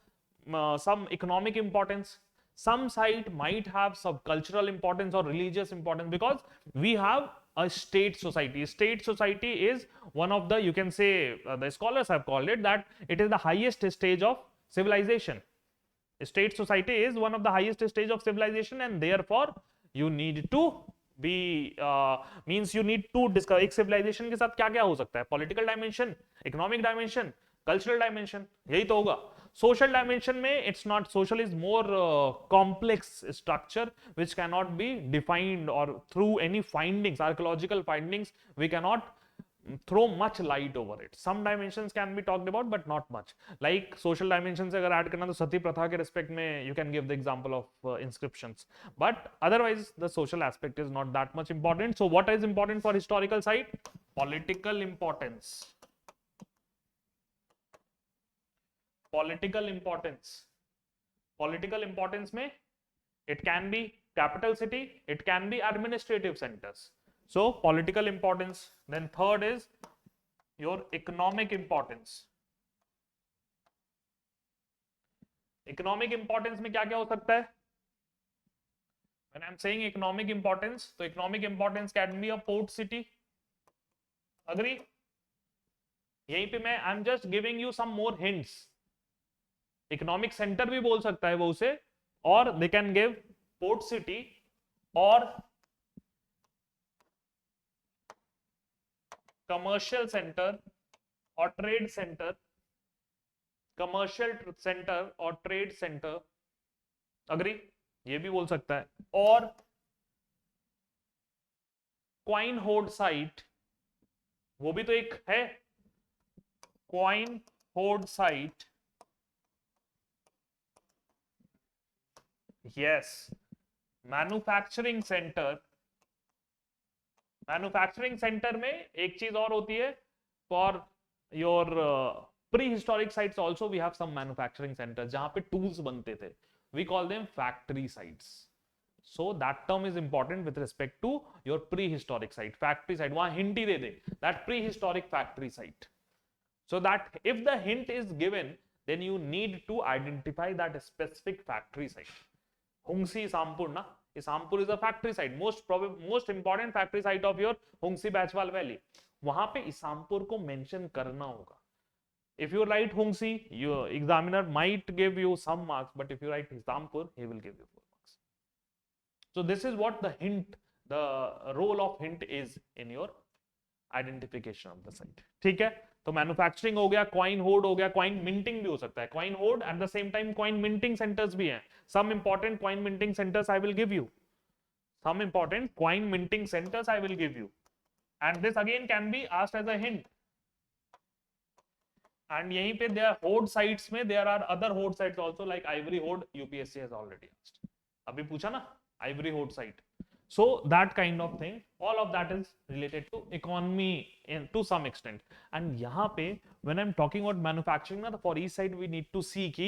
some economic importance. Some site might have some cultural importance or religious importance, because we have a state society. State society is one of the, you can say, the scholars have called it that it is the highest stage of civilization. State society is one of the highest stage of civilization, and therefore you need to be means you need to discover एक civilization के साथ क्या क्या हो सकता है, political dimension, economic dimension, cultural dimension, यही तो होगा. Social dimension में it's not, social is more complex structure which cannot be defined or through any findings, archaeological findings, we cannot throw much light over it. Some dimensions can be talked about but not much. Like social dimensions अगर add करना तो सती प्रथा के respect में you can give the example of inscriptions, but otherwise the social aspect is not that much important. So what is important for historical site? Political importance. Political importance. Political importance में it can be capital city, it can be administrative centers. So political importance. Then third is your economic importance. Economic importance में क्या क्या हो सकता है? When I'm saying economic importance, so economic importance can be a port city. Agree? यहीं पे मैं I'm just giving you some more hints. Economic center भी बोल सकता है वो उसे, और they can give port city or commercial center or trade center, commercial center और trade center. Agree? ये भी बोल सकता है. और coin hoard site, वो भी तो एक है. coin hoard site, yes. Manufacturing centre. Manufacturing centre में एक चीज और होती है, for your prehistoric sites also we have some manufacturing centre जहां पे टूल्स बनते थे. We call them factory sites. So that term is important with respect to your prehistoric site. Factory site वहां hint ही दे दे that prehistoric factory site, so that if the hint is given then you need to identify that specific factory site. Hungsi Sampur na, Sampur is a factory site, most important factory site of your Hungsi Bachwal Valley. वहां पे इसामपुर को mention करना होगा. If you write Hungsi, your examiner might give you some marks, but if you write Isampur, he will give you 4 marks. So this is what the hint, the role of hint is in your identification of the site. ठीक है, तो manufacturing हो गया, coin horde हो गया, coin minting भी हो सकता है. Coin hoard at the same time coin minting centres भी हैं. Some important coin minting centres I will give you. Some important coin minting centres I will give you, and this again can be asked as a hint. And यहीं पे there hoard sites में there are other hoard sites also like ivory hoard. UPSC has already asked, अभी पूछा ना ivory hoard site. So that kind of thing, all of that is related to economy to some extent. And यहाँ पे when I'm talking about manufacturing ना, for each side we need to see कि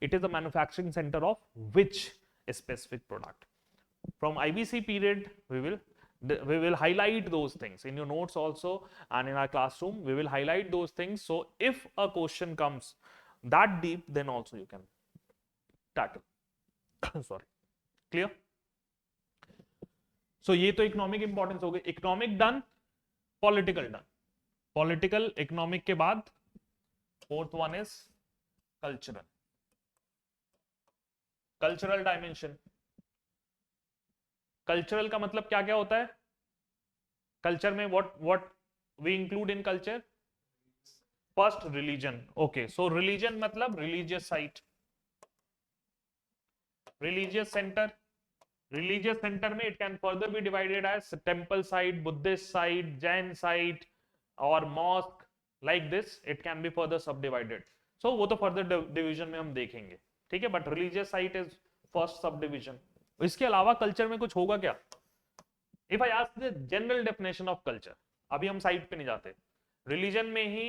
it is the manufacturing center of which specific product. From IBC period we will highlight those things in your notes also, and in our classroom we will highlight those things. So if a question comes that deep, then also you can tackle. Sorry, clear? So ये तो economic importance हो गई. Economic done, political done. Political economic के बाद fourth one is cultural. Cultural dimension. Cultural का मतलब क्या क्या होता है? कल्चर में what we include in culture? First religion. Okay, so religion मतलब religious site, religious centre. Religious center में it can further be divided as temple site, Buddhist site, Jain site or mosque. Like this it can be further subdivided. So वो तो further division में हम देखेंगे, ठीक है. But religious site is first subdivision. इसके अलावा कल्चर में कुछ होगा क्या? If I ask the general definition of culture, अभी हम साइट पे नहीं जाते. Religion में ही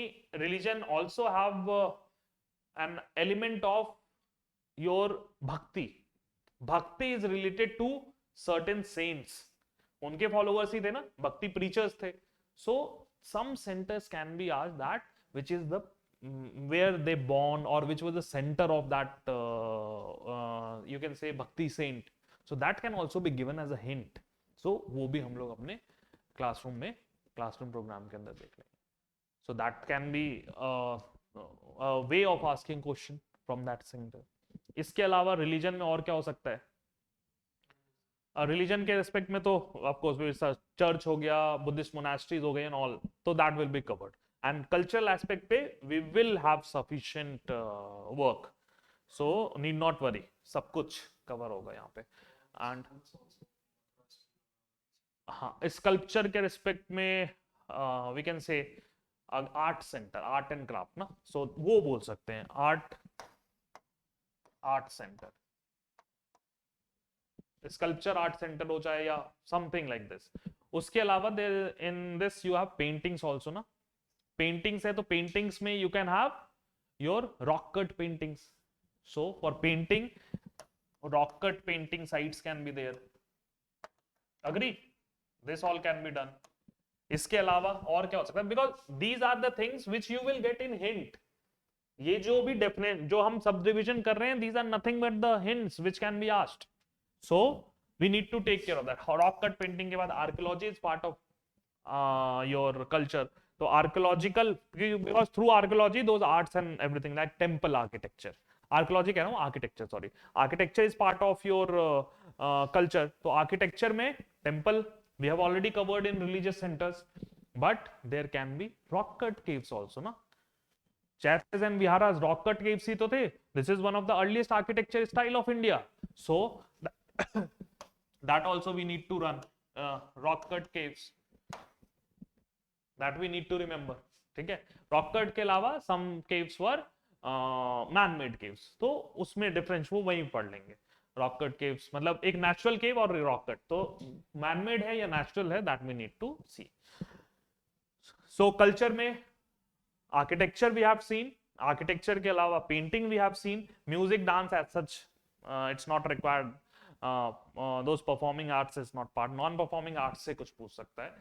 religion also have an element of your bhakti. Bhakti is related to certain saints. उनके फॉलोअर्स ही थे ना, भक्ति प्रीचर्स थे. So some centres can be asked that which is the where they born or which was the center of that you can say bhakti saint. So that can also be given as a hint. So वो भी हम लोग अपने classroom में, classroom programme के अंदर देख लेंगे. So that can B way of asking question from that centre. इसके अलावा रिलीजन में और क्या हो सकता है? रिलीजन के रिस्पेक्ट में तो ऑफकोर्स चर्च हो गया, बुद्धिस्ट मोनास्ट्रीज हो गए एंड ऑल, तो that will be covered. And cultural aspect पे we will have sufficient work, so need not worry, सब कुछ कवर होगा यहाँ पे. एंड हाँ, स्कल्पचर के रिस्पेक्ट में we can say art centre, art and craft ना, सो वो बोल सकते हैं art, art centre, sculpture art centre हो जाए या समथिंग लाइक दिस. उसके अलावा there in this you have paintings also ना. पेंटिंग्स है तो पेंटिंग्स में you can have your rock cut paintings. So for painting, rock cut painting sites can be there. Agree? This all can be done. इसके अलावा और क्या हो सकता है? Because these are the things which you will get in hint. ये जो भी डेफिनेट जो हम सब डिविजन कर रहे हैं, these are nothing but the hints which can be asked. So we need to take care of that. Rock cut painting के बाद archaeology is part of your culture. So archaeological, because through archaeology those arts and everything like temple architecture. Archaeology कह रहा हूँ, architecture sorry. Architecture is part of your culture. तो architecture में temple we have already covered in religious centers, but there can be rock cut caves also ना. Churches and viharas rock cut caves ही तो थे. This is one of the earliest architecture style of India. So that also we need to run rock cut caves, that we need to remember. ठीक है. rock cut के अलावा some caves were man made caves, तो उसमें difference वो वहीं पढ़ लेंगे. rock cut caves मतलब एक नेचुरल केव और rock cut, तो man made है या नेचुरल है, that we need to see. So culture में architecture we have seen, architecture के अलावा painting we have seen, music, dance as such it's not required. Those performing arts is not part. Non-performing arts से कुछ पूछ सकता है.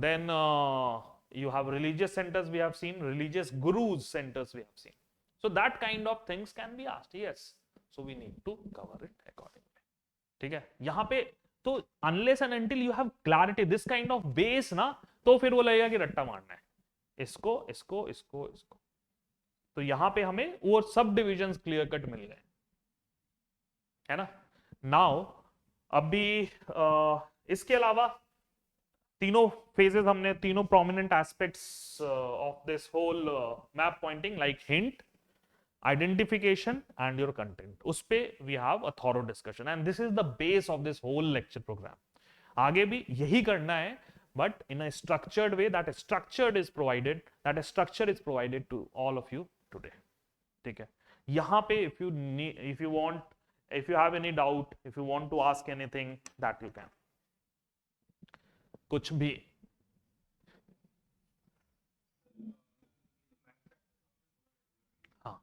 Then you have religious centers we have seen, religious gurus centers we have seen. So that kind of things can be asked. Yes. So we need to cover it accordingly. ठीक है. यहाँ पे तो unless and until you have clarity this kind of base ना, तो फिर वो लगेगा कि रट्टा मारना है. इसको इसको इसको इसको. तो यहाँ पे हमें वो सब डिविजन्स क्लियर कट मिल गए, है ना. नाउ अभी इसके अलावा तीनों फेजेस हमने, तीनों prominent aspects of this whole map pointing like hint, identification and your content, उस पे we have a thorough discussion and this is the base of this whole lecture program. आगे भी यही करना है, but in a structured way. That structure is provided to all of you today. ठीक है. यहाँ पे if you need, if you have any doubt, if you want to ask anything, that you can. कुछ भी. हाँ.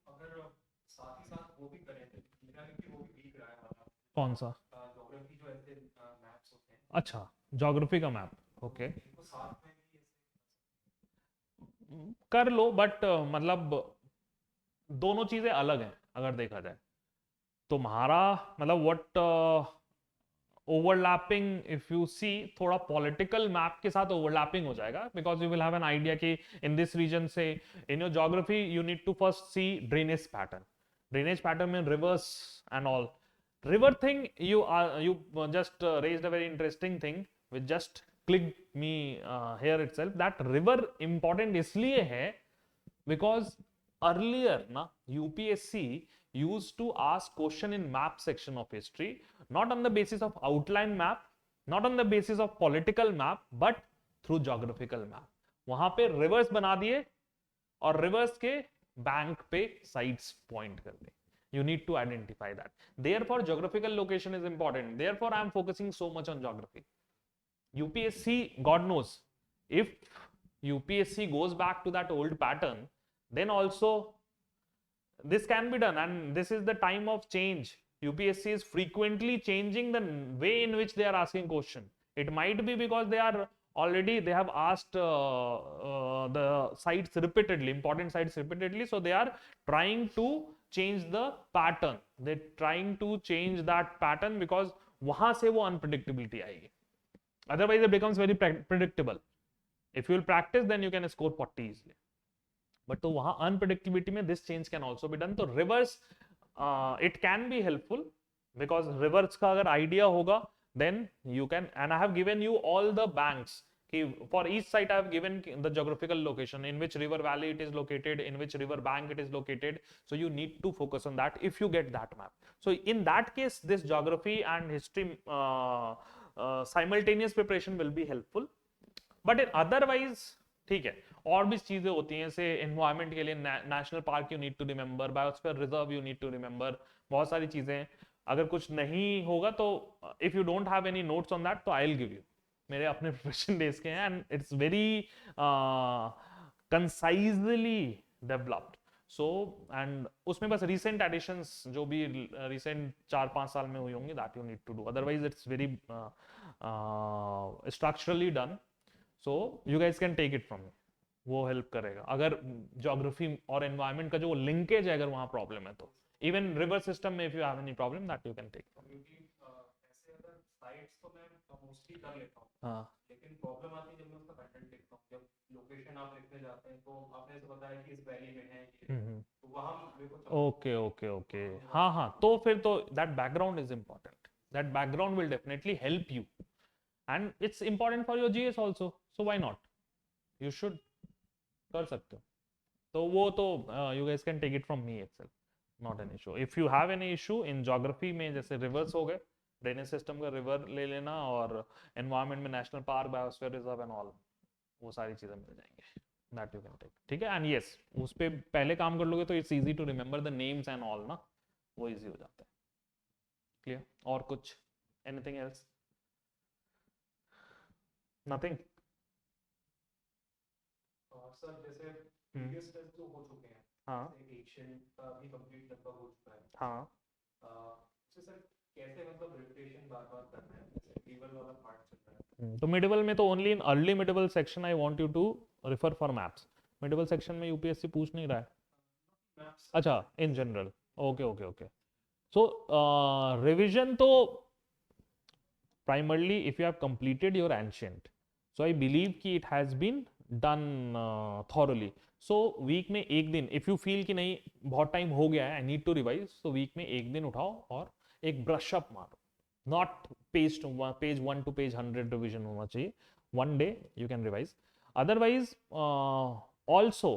अगर साथ ही साथ वो भी करें, वो भी वीक रहा है. कौन सा? ज्योग्राफी जो ऐसे मैप्स होते हैं. अच्छा, ज्योग्राफी का मैप. ओके. कर लो, बट मतलब दोनों चीजें अलग हैं अगर देखा जाए. तुम्हारा मतलब what overlapping, if you see, थोड़ा पॉलिटिकल मैप के साथ ओवरलैपिंग हो जाएगा, because you will have an idea कि इन दिस रीजन से in your geography you need to first see drainage pattern में rivers and all. River thing, you just raised a very interesting thing which just clicked me here itself. That river important इसलिए है because earlier ना UPSC used to ask question in map section of history, not on the basis of outline map, not on the basis of political map, but through geographical map. वहां पे rivers बना दिए और rivers के bank पे sites point कर दिए. You need to identify that. Therefore, geographical location is important. Therefore, I am focusing so much on geography. UPSC, God knows, if UPSC goes back to that old pattern, then also this can be done. And this is the time of change. UPSC is frequently changing the way in which they are asking question. It might be because they have asked the sites repeatedly, important sites repeatedly, so they are trying to change the pattern. They're trying to change that pattern because वहां से वो unpredictability आएगी. Otherwise it becomes very predictable. If you will practice, then you can score 40 easily. But तो वहां unpredictability में this change can also be done. तो reverse it can be helpful because reverse का अगर idea होगा, then you can, and I have given you all the banks. For each site I have given the geographical location, in which river valley it is located, in which river bank it is located. So you need to focus on that if you get that map. So in that case, this geography and history simultaneous preparation will be helpful. But in otherwise ठीक है, और भी चीजें होती हैं, जैसे environment के लिए national park you need to remember, biosphere reserve you need to remember, बहुत सारी चीजें। अगर कुछ नहीं होगा तो if you don't have any notes on that, तो आई विल गिव यू, मेरे अपने प्रिपरेशन डेज के हैं, and it's very concisely developed. So and उसमें बस रिसेंट एडिशंस जो भी रिसेंट 4-5 साल में हुई होंगी, that you need to do, otherwise it's very structurally done. So you guys can take it from me, वो हेल्प करेगा। अगर ज्योग्राफी और एनवायरमेंट का जो लिंकेज है, अगर वहां प्रॉब्लम है तो, इवन रिवर सिस्टम में if you have any problem, that you can take from me. ऐसे अगर साइट्स तो मैं मोस्टली कर लेता हूं, हां, लेकिन प्रॉब्लम आती है जब मैं उसका कंटेंट लिखता हूं, जब लोकेशन आप लिखने जाते हैं, तो आपने ऐसे बताया कि इस वैली में है ये, तो वहां मेरे को ओके ओके ओके, हाँ हाँ, तो फिर तो that background is important, that background will definitely help you, and it's important for your GS also, so why not, you should कर सकते हो। तो वो तो you guys can take it from me itself, not an issue. If you have any issue in geography में, जैसे reverse हो गए, ड्रेनेज सिस्टम का रिवर ले लेना, और एनवायरमेंट में national park, biosphere reserve and all, वो सारी चीजें मिल जाएंगे, दैट यू कैन टेक, ठीक है। एंड यस, उस पे पहले काम कर लोगे तो it's easy to remember the names and all ना, वो इजी हो जाता है। क्लियर? और कुछ, एनीथिंग एल्स? नथिंग? सर जैसे प्रीवियस टेस्ट जो हो चुके हैं, हाँ जैसे एशियन का भी कंप्लीट लगभग हो चुका है, हाँ, सर कैसे मतलब रिपीटेशन बार बार करना है, जैसे मीडिवल वाला पार्ट चल रहा है, तो मिडिवल में तो only in early medieval section I want you to refer for maps. Medieval section में यूपीएससी पूछ नहीं रहा है, मैप्स, अच्छा, in general, okay okay okay. So revision तो primarily if you have completed your ancient, so I believe ki it has been done thoroughly. So week में एक दिन, if you feel कि नहीं बहुत टाइम हो गया है, I need to revise, so week में एक दिन उठाओ और एक brush up मारो, not page 1 to page 100 revision होना चाहिए, one day you can revise, otherwise also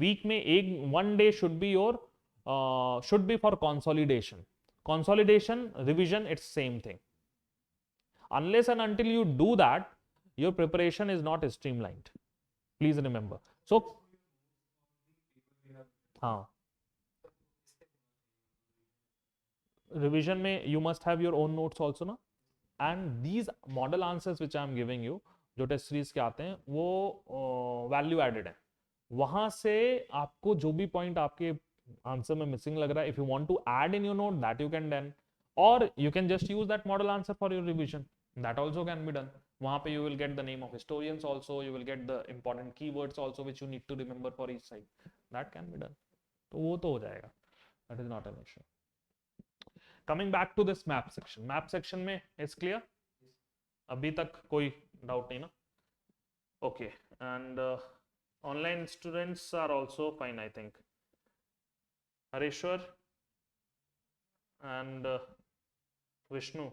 week में एक one day should be your should be for consolidation revision, it's same thing. Unless and until you do that, your preparation is not streamlined, please remember. So हाँ, revision में you must have your own notes also ना, and these model answers which I am giving you, जो test series के आते हैं, वो value added है, वहां से आपको जो भी पॉइंट आपके आंसर में मिसिंग लग रहा है, if you want to add in your note, that you can done, और you can just use that model answer for your revision, that also can be done. वहां पे you will get the name of historians also, you will get the important keywords also which you need to remember for each site, that can be done, तो वो तो हो जाएगा, that is not an issue. Coming back to this map section में is clear, अभी तक कोई doubt नहीं ना? Okay, and online students are also fine, I think. Hareshwar and Vishnu,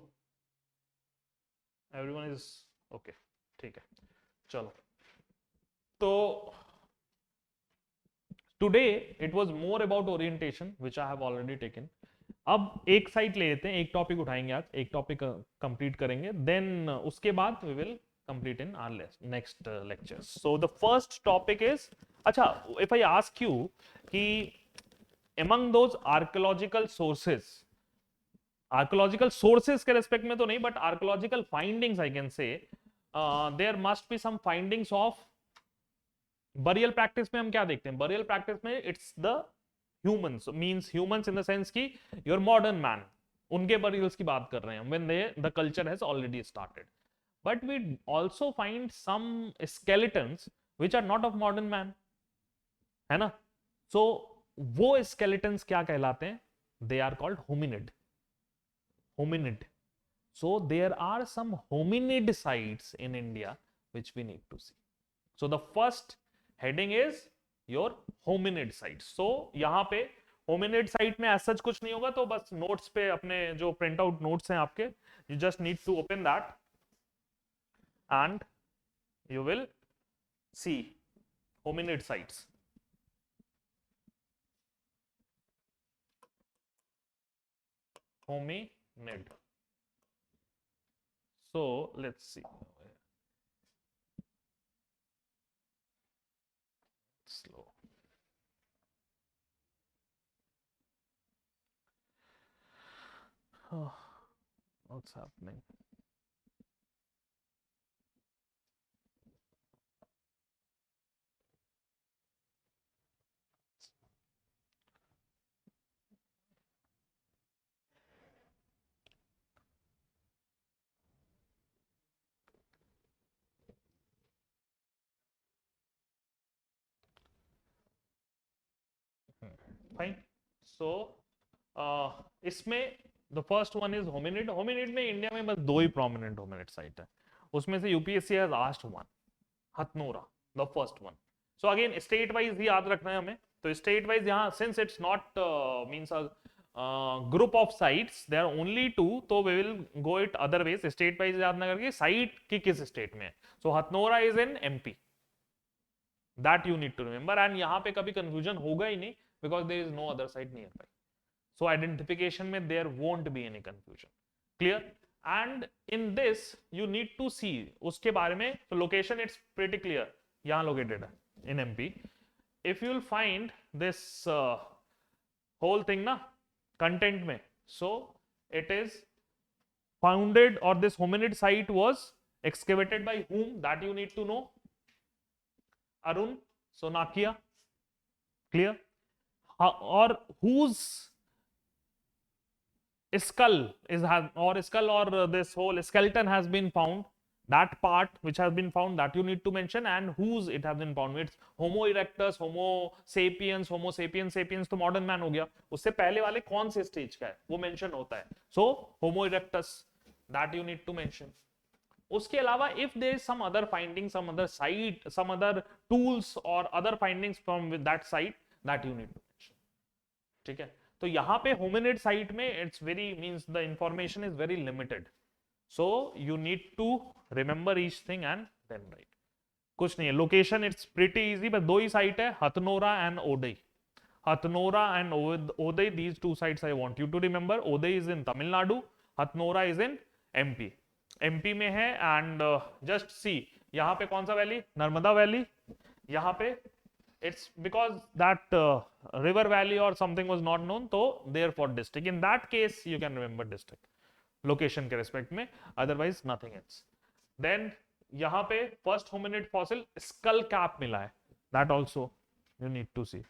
everyone is okay, ठीक है, चलो। तो today it was more about orientation which I have already taken. अब एक साइट ले लेते हैं, एक टॉपिक उठाएंगे आज, एक टॉपिक कंप्लीट करेंगे, देन उसके बाद we will complete in our next lectures. So the first topic is, अच्छा, if I ask you कि among those archaeological sources के रेस्पेक्ट में तो नहीं, but archaeological findings I can say, there must be some findings of burial practice में। हम क्या देखते हैं बरियल प्रैक्टिस में? It's the humans, means humans in the sense की योर मॉडर्न मैन, उनके बरियल्स की बात कर रहे हैं, when the culture has already started, but we also find some skeletons which are not of modern man, है ना? सो वो स्केलेटन्स क्या कहलाते हैं? They are called hominid. So there are some hominid sites in India which we need to see. So the first heading is your hominid sites. So यहाँ पे hominid site में as such कुछ नहीं होगा, तो बस notes पे अपने जो print out notes हैं आपके, you just need to open that and you will see hominid sites. Hominid. So let's see. Slow. Oh, what's happening? Fine. So इसमें the first one is hominid. Hominid में India में बस दो ही prominent hominid site है. उसमें से UPSC has asked one, Hathnora, the first one. So again state wise ही याद रखना है हमें. तो स्टेट वाइज यहाँ since it's not means group of sites, there are only two, तो we will go it other ways. State wise याद ना करके साइट की किस स्टेट में है. So Hathnora is in MP, that you need to remember. And यहाँ पे कभी कंफ्यूजन होगा ही नहीं because there is no other site nearby. So identification में there won't be any confusion. Clear? And in this you need to see उसके बारे में. So location it's pretty clear. यहाँ located है in MP. If you'll find this whole thing ना content में, so it is founded or this hominid site was excavated by whom, that you need to know. Arun Sonakia. Clear? Or whose skull is or this whole skeleton has been found, that part which has been found, that you need to mention, and whose it has been found. It's Homo erectus, Homo sapiens, Homo sapiens. Sapiens तो modern man हो गया. उससे पहले वाले कौन से stage का है वो मेंशन होता है. So Homo erectus, that you need to mention. उसके अलावा if there is some other finding, some other site, some other tools or other findings from that site, that you need to mention. ठीक है. तो यहाँ पे hominid site में it's very means the information is very limited. So you need to remember each thing and then right. कुछ नहीं है. Location it's pretty easy, बस दो ही साइट है, Hathnora and Odai. Hathnora and Odai, these two sites I want you to remember. Odai is in Tamil Nadu, Hathnora is in MP. MP में है. And just see यहाँ पे कौन सा वैली, नर्मदा वैली. यहाँ पे it's because that river valley or something was not known, so therefore district. In that case you can remember district location के respect में, otherwise nothing else. Then यहाँ पे first hominid fossil skull cap मिला है, that also you need to see.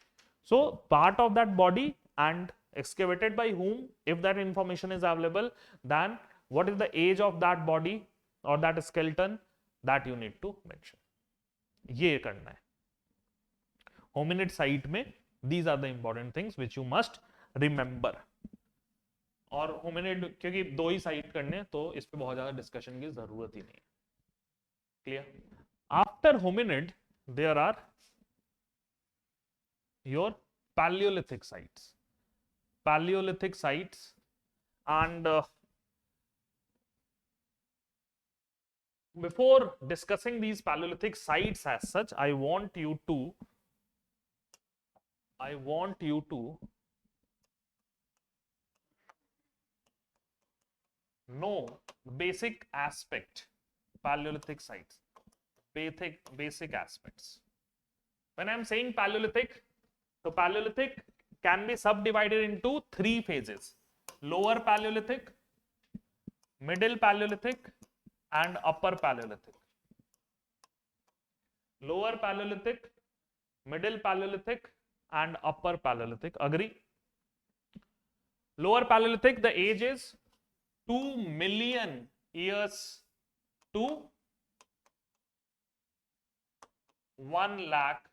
So part of that body and excavated by whom, if that information is available, then what is the age of that body or that skeleton, that you need to mention. ये करना है hominid site में. These are the important things which you must remember. और hominid क्योंकि दो ही site करने, तो इस पे बहुत ज्यादा डिस्कशन की जरूरत ही नहीं है. Clear? After hominid there are your palaeolithic sites. Palaeolithic sites and before discussing these Paleolithic sites as such, I want you to know basic aspect Paleolithic sites, basic aspects. When I'm saying Paleolithic, so Paleolithic can be subdivided into three phases: lower Paleolithic, middle Paleolithic, and upper Paleolithic. Lower Paleolithic, middle Paleolithic, and upper Paleolithic. Agree? Lower Paleolithic, the age is 2 million years to 1 lakh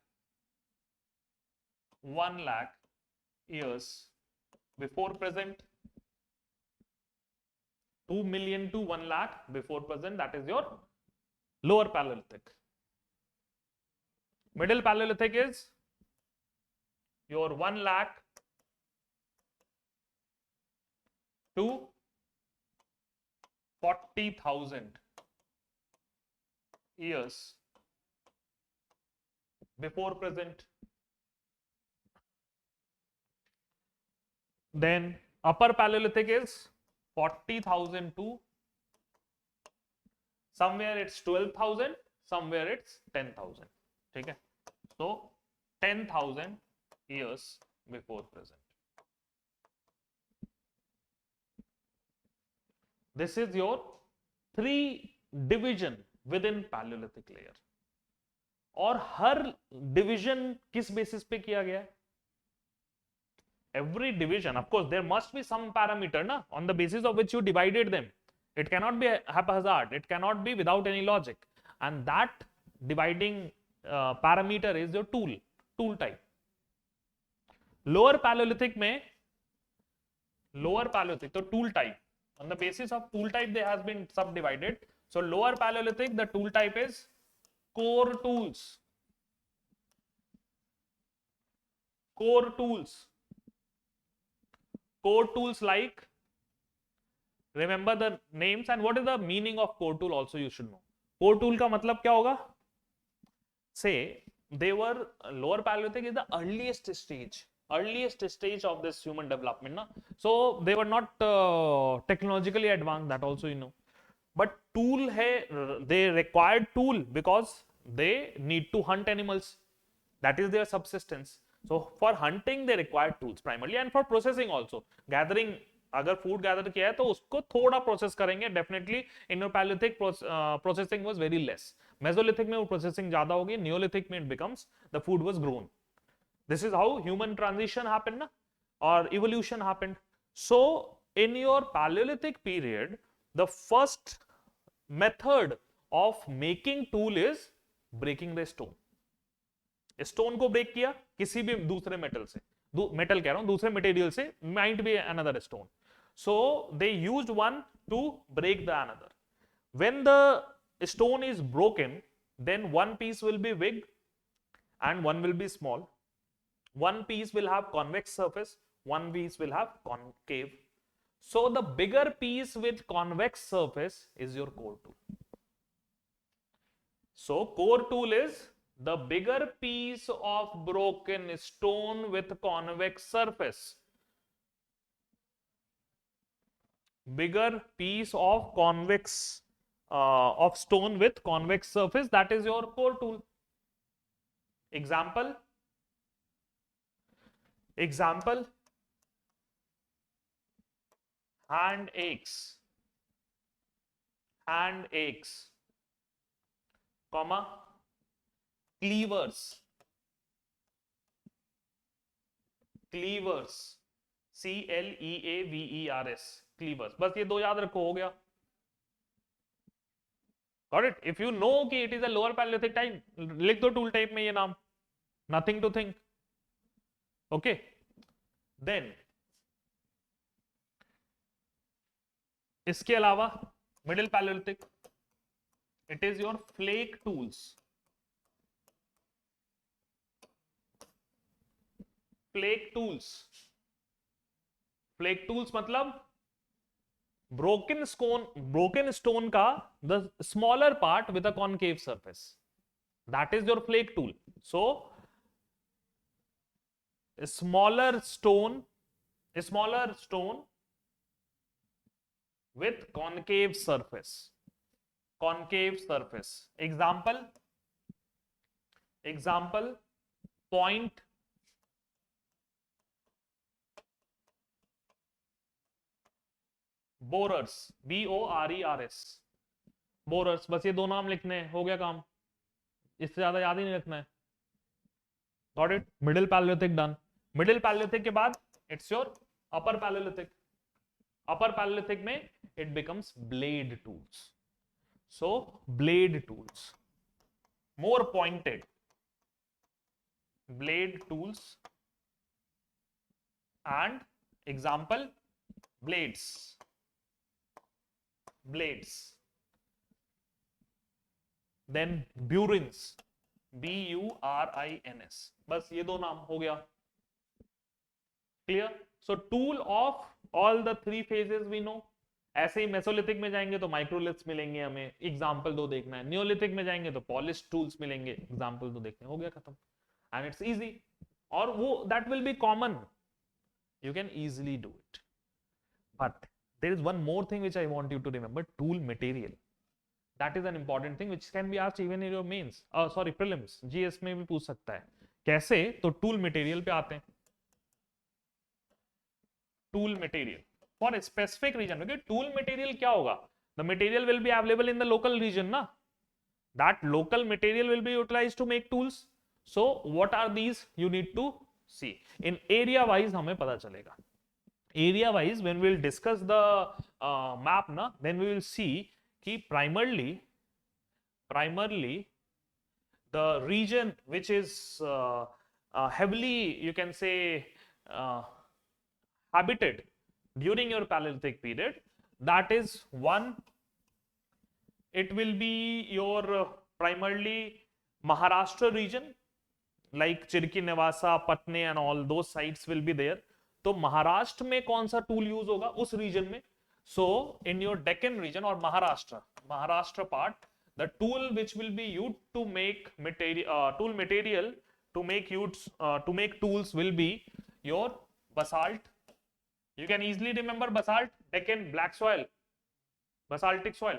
years before present. 2 million to 1 lakh before present, that is your lower Paleolithic. Middle Paleolithic is your 1 lakh to 40,000 years before present. Then upper Paleolithic is 40,000 to somewhere it's 12,000, somewhere it's 10,000. ठीक है? So 10,000 years before present. This is your 3 division within Paleolithic layer. और हर division किस basis पे किया गया है? Every division, of course, there must be some parameter, na, on the basis of which you divided them. It cannot be haphazard. It cannot be without any logic. And that dividing parameter is your tool type. Lower Paleolithic, so tool type. On the basis of tool type, they has been subdivided. So lower Paleolithic, the tool type is core tools. Core tools. Core tools like, remember the names, and what is the meaning of core tool also you should know. Core tool का मतलब क्या होगा? Say they were, lower Paleolithic is the earliest stage of this human development, na? So they were not technologically advanced, that also you know. But tool hai, they required tool because they need to hunt animals. That is their subsistence. So for hunting they require tools primarily, and for processing also. Gathering, अगर food gather किया है तो उसको थोड़ा process करेंगे. Definitely in your Paleolithic processing was very less. Mesolithic में वो processing ज़्यादा होगी. Neolithic में it becomes the food was grown. This is how human transition happened, na? Or evolution happened. So in your Paleolithic period, the first method of making tool is breaking the stone. Stone को break किया किसी भी दूसरे metal से, metal कह रहा हूं, दूसरे मटेरियल से, might be another stone. So they used one to break the another. When the stone is broken, then one piece will be big and one will be small. One piece will have convex surface, one piece will have concave. So the bigger piece with convex surface is your core tool. So core tool is the bigger piece of broken stone with convex surface. Bigger piece of convex of stone with convex surface, that is your core tool. Example, hand axe, comma, cleavers, CLEAVERS, cleavers. बस ये दो याद रखो, हो गया. Got it? If you know कि it is a lower Paleolithic time, लिख दो tool type में ये नाम. Nothing to think. Okay. Then इसके अलावा middle Paleolithic, it is your flake tools. Flake tools मतलब ब्रोकन स्टोन का the smaller part with a concave surface, that is your flake tool. So smaller stone with concave surface. Example, point borers, BORERS, borers. बस ये दो नाम लिखने हैं, हो गया काम. इससे ज्यादा याद ही नहीं रखना है. Got it? Middle Paleolithic done. Middle Paleolithic के बाद it's your upper Paleolithic. Upper Paleolithic में it becomes blade tools. So blade tools, more pointed blade tools, and example blades. Blades, then burins, BURINS, बस ये दो नाम हो गया। Clear? So tool of all the three phases we know. ऐसे ही Mesolithic में जाएंगे तो माइक्रोलिथ्स मिलेंगे हमें, एग्जांपल दो देखना है। नियोलिथिक में जाएंगे तो पॉलिश टूल्स मिलेंगे, एग्जांपल दो देखने, हो गया खत्म। एंड इट्स इजी, और वो that will B common, you can easily do it. But there is one more thing which I want you to remember: tool material. That is an important thing which can be asked even in your mains, sorry, prelims, GS में भी पूछ सकता है। कैसे? तो tool material पे आते हैं। tool material for a specific region, okay? tool material क्या होगा? The material will be available in the local region ना, that local material will be utilized to make tools. So what are these? You need to see in area wise, हमें पता चलेगा। area wise when we will discuss the map na, then we will see ki primarily the region which is heavily, you can say, uh, habited during your Paleolithic period, that is one, it will be your primarily Maharashtra region, like Chirki Nevasa, Patne and all those sites will be there. तो महाराष्ट्र में कौन सा tool use होगा उस region में? So in your Deccan region और Maharashtra part, the tool which will be use to make material to make tools will be your basalt. You can easily remember basalt, Deccan black soil, basaltic soil,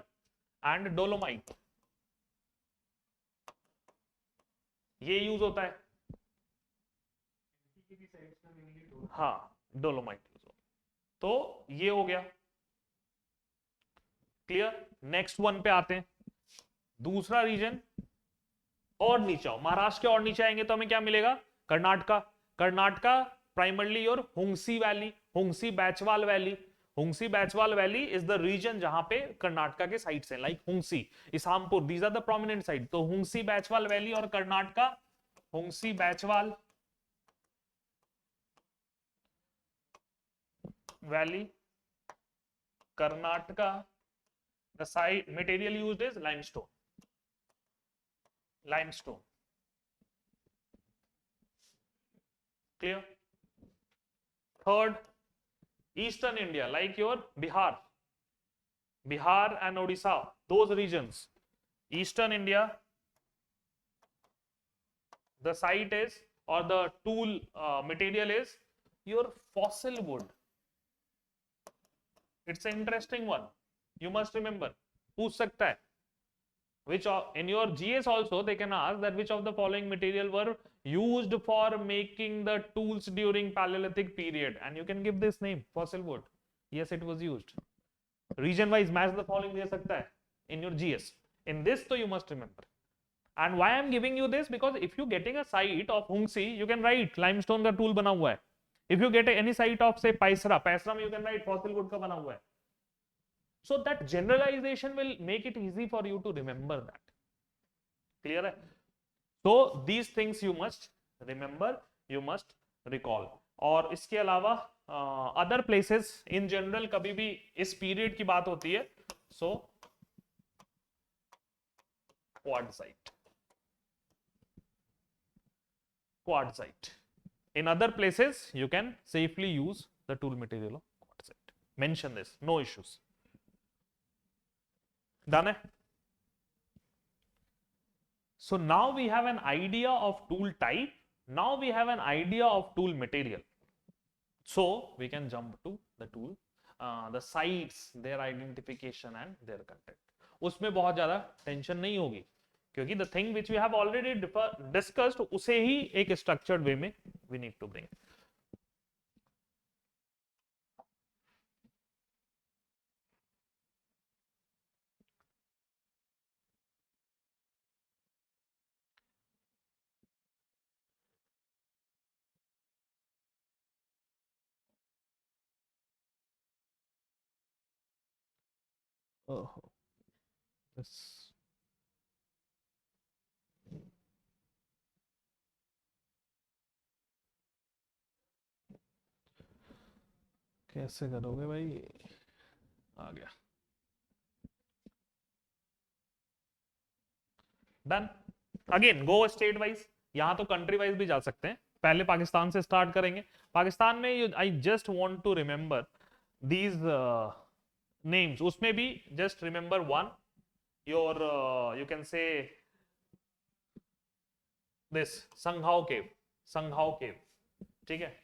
and dolomite, ये use होता है। हाँ, dolomite use होता है। तो ये हो गया क्लियर। नेक्स्ट वन पे आते हैं, दूसरा रीजन और नीचे आओ, महाराष्ट्र के और नीचे आएंगे तो हमें क्या मिलेगा? कर्नाटका प्राइमरली और Hunsgi valley, Hunsgi Baichbal valley. Hunsgi Baichbal valley is the region जहां पे कर्नाटका के साइट्स हैं, like Hunsgi, Isampur, these are the prominent site. तो हुंसी बैचवाल वैली और Karnataka, Hunsgi Baichbal valley, Karnataka, the site material used is limestone, clear? Third, eastern India, like your Bihar and Odisha, those regions, eastern India, the site is, or the tool material is your fossil wood. It's an interesting one, you must remember, पूछ सकता है। which in your GS also they can ask that which of the following material were used for making the tools during Paleolithic period, and you can give this name, fossil wood. Yes, it was used. Region wise match the following दे सकता है in your GS. In this तो you must remember. And why I am giving you this, because if you getting a site of Hungsi, you can write limestone का tool बना हुआ है। If you get any site of say Paisra में you can write fossil wood का बना हुआ है। So that generalization will make it easy for you to remember that. Clear है? So these things you must remember, you must recall. और इसके अलावा other places in general कभी भी इस period की बात होती है, so quartzite. In other places you can safely use the tool material of quartzite. Mention this, no issues. Done है? So now we have an idea of tool type. Now we have an idea of tool material. So we can jump to the tool, the sites, their identification and their content. उसमें बहुत ज़्यादा tension नहीं होगी, क्योंकि the thing which we have already discussed उसे ही एक structured way में we need to bring. Oh, this. कैसे करोगे भाई? आ गया। Done. Again go state wise, यहां तो कंट्री वाइज भी जा सकते हैं, पहले पाकिस्तान से स्टार्ट करेंगे। पाकिस्तान में I just want to remember these names, उसमें भी just remember one, your you can say this Sanghao cave, Sanghao cave, ठीक है।